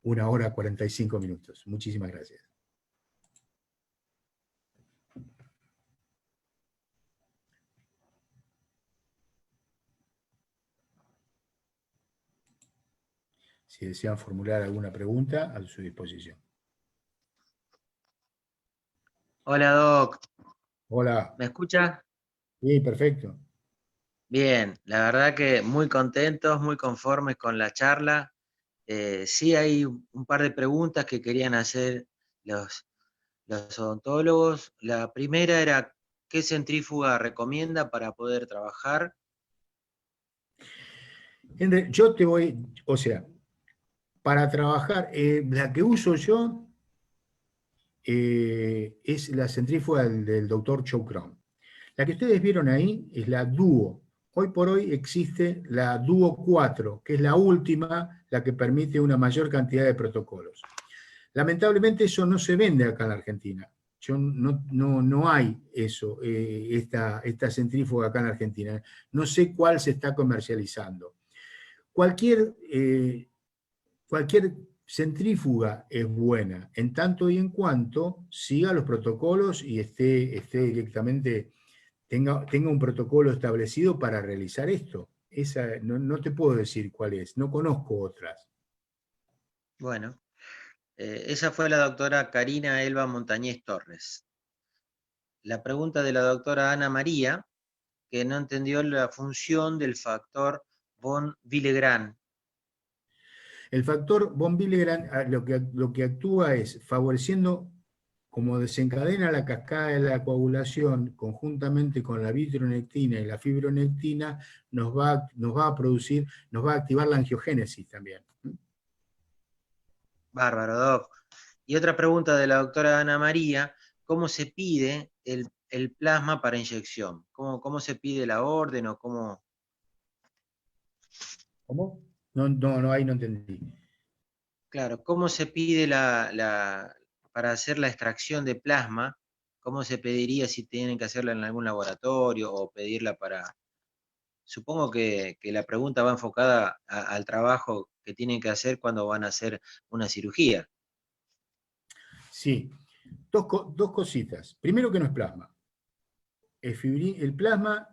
[SPEAKER 2] 1 hora 45 minutos. Muchísimas gracias. Si desean formular alguna pregunta, a su disposición.
[SPEAKER 1] Hola, Doc.
[SPEAKER 2] Hola.
[SPEAKER 1] ¿Me escucha?
[SPEAKER 2] Sí, perfecto.
[SPEAKER 1] Bien, la verdad que muy contentos, muy conformes con la charla. Sí hay un par de preguntas que querían hacer los odontólogos. La primera era, ¿qué centrífuga recomienda para poder trabajar?
[SPEAKER 2] Yo te voy, o sea, para trabajar, la que uso yo es la centrífuga del doctor Chocron. La que ustedes vieron ahí es la Duo. Hoy por hoy existe la Duo 4, que es la última, la que permite una mayor cantidad de protocolos. Lamentablemente eso no se vende acá en la Argentina. No hay eso, esta centrífuga acá en la Argentina. No sé cuál se está comercializando. Cualquier centrífuga es buena, en tanto y en cuanto siga los protocolos y esté directamente, tenga un protocolo establecido para realizar esto. No te puedo decir cuál es, no conozco otras.
[SPEAKER 1] Bueno, esa fue la doctora Karina Elba Montañez Torres. La pregunta de la doctora Ana María, que no entendió la función del factor von Willebrand.
[SPEAKER 2] El factor von Willebrand lo que actúa es favoreciendo, como desencadena la cascada de la coagulación conjuntamente con la vitronectina y la fibronectina, nos va a activar la angiogénesis también.
[SPEAKER 1] Bárbaro, doc. Y otra pregunta de la doctora Ana María, ¿cómo se pide el plasma para inyección? ¿Cómo se pide la orden o cómo?
[SPEAKER 2] ¿Cómo? No, ahí no entendí.
[SPEAKER 1] Claro, ¿cómo se pide para hacer la extracción de plasma? ¿Cómo se pediría si tienen que hacerla en algún laboratorio o pedirla para... Supongo que la pregunta va enfocada al trabajo que tienen que hacer cuando van a hacer una cirugía.
[SPEAKER 2] Sí, dos cositas. Primero que no es plasma. El plasma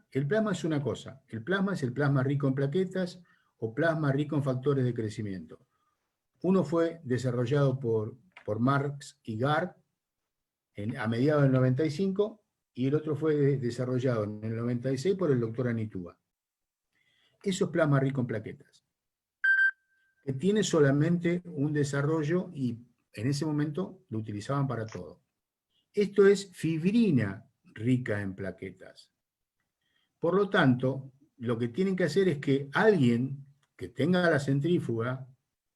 [SPEAKER 2] es una cosa. El plasma es el plasma rico en plaquetas o plasma rico en factores de crecimiento. Uno fue desarrollado por Marx y Gard a mediados del 95 y el otro fue desarrollado en el 96 por el doctor Anitúa. Eso es plasma rico en plaquetas, que tiene solamente un desarrollo y en ese momento lo utilizaban para todo. Esto es fibrina rica en plaquetas. Por lo tanto, lo que tienen que hacer es que alguien que tenga la centrífuga,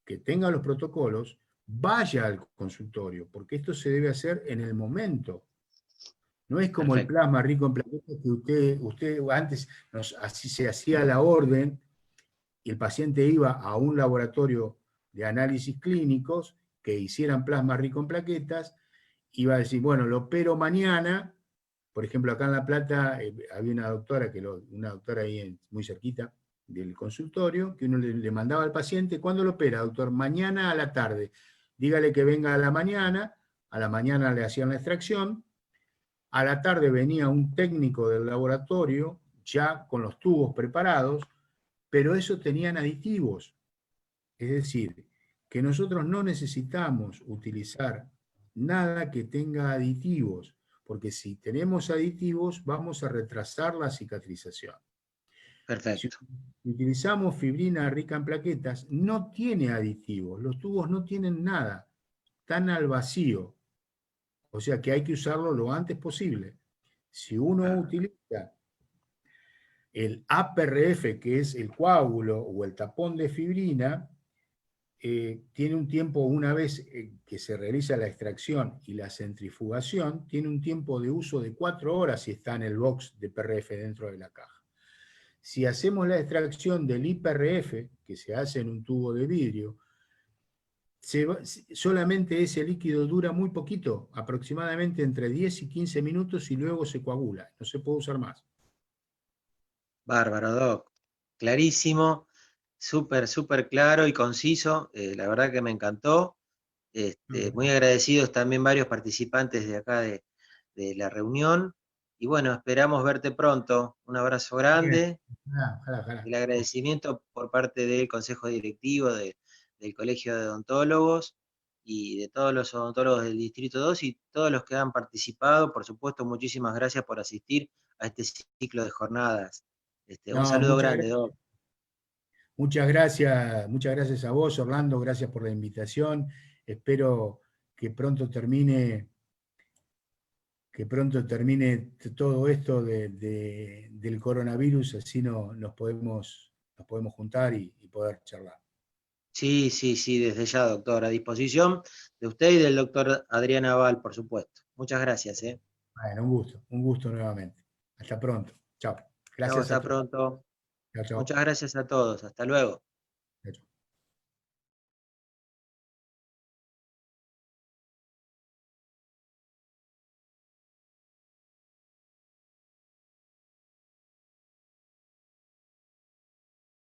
[SPEAKER 2] que tenga los protocolos, vaya al consultorio, porque esto se debe hacer en el momento. No es como el
[SPEAKER 1] Perfecto.
[SPEAKER 2] plasma rico en plaquetas que usted antes así se hacía la orden y el paciente iba a un laboratorio de análisis clínicos que hicieran plasma rico en plaquetas, iba a decir, bueno, lo opero mañana. Por ejemplo, acá en La Plata había una doctora, una doctora ahí muy cerquita del consultorio, que uno le mandaba al paciente, ¿cuándo lo opera, doctor? Mañana a la tarde. Dígale que venga a la mañana le hacían la extracción, a la tarde venía un técnico del laboratorio, ya con los tubos preparados, pero eso tenían aditivos. Es decir, que nosotros no necesitamos utilizar nada que tenga aditivos, porque si tenemos aditivos vamos a retrasar la cicatrización. Si
[SPEAKER 1] Perfecto.
[SPEAKER 2] utilizamos fibrina rica en plaquetas, no tiene aditivos, los tubos no tienen nada, están al vacío, o sea que hay que usarlo lo antes posible. Si uno
[SPEAKER 1] Ah,
[SPEAKER 2] utiliza el APRF, que es el coágulo o el tapón de fibrina, tiene un tiempo, una vez que se realiza la extracción y la centrifugación, tiene un tiempo de uso de 4 horas si está en el box de PRF dentro de la caja. Si hacemos la extracción del IPRF, que se hace en un tubo de vidrio, solamente ese líquido dura muy poquito, aproximadamente entre 10 y 15 minutos y luego se coagula, no se puede usar más.
[SPEAKER 1] bárbaro, doc. Clarísimo, súper claro y conciso. La verdad que me encantó. Muy agradecidos también varios participantes de acá de la reunión. Y bueno, esperamos verte pronto. Un abrazo
[SPEAKER 2] Bien,
[SPEAKER 1] grande.
[SPEAKER 2] ojalá, ojalá.
[SPEAKER 1] El agradecimiento por parte del Consejo Directivo del Colegio de Odontólogos y de todos los odontólogos del Distrito 2 y todos los que han participado. Por supuesto, muchísimas gracias por asistir a este ciclo de jornadas. Un
[SPEAKER 2] No,
[SPEAKER 1] saludo grande, Doc.
[SPEAKER 2] muchas gracias a vos, Orlando, gracias por la invitación. Espero que pronto termine todo esto del coronavirus, así nos nos podemos juntar y poder charlar.
[SPEAKER 1] Sí, sí, sí, desde ya, doctor, a disposición de usted y del doctor Adrián Aval, por supuesto. Muchas gracias.
[SPEAKER 2] Bueno, un gusto nuevamente. Hasta pronto. Chao.
[SPEAKER 1] Chao,
[SPEAKER 2] Gracias a
[SPEAKER 1] hasta
[SPEAKER 2] todos.
[SPEAKER 1] pronto.
[SPEAKER 2] Chao, chao.
[SPEAKER 1] Muchas gracias a todos. Hasta luego.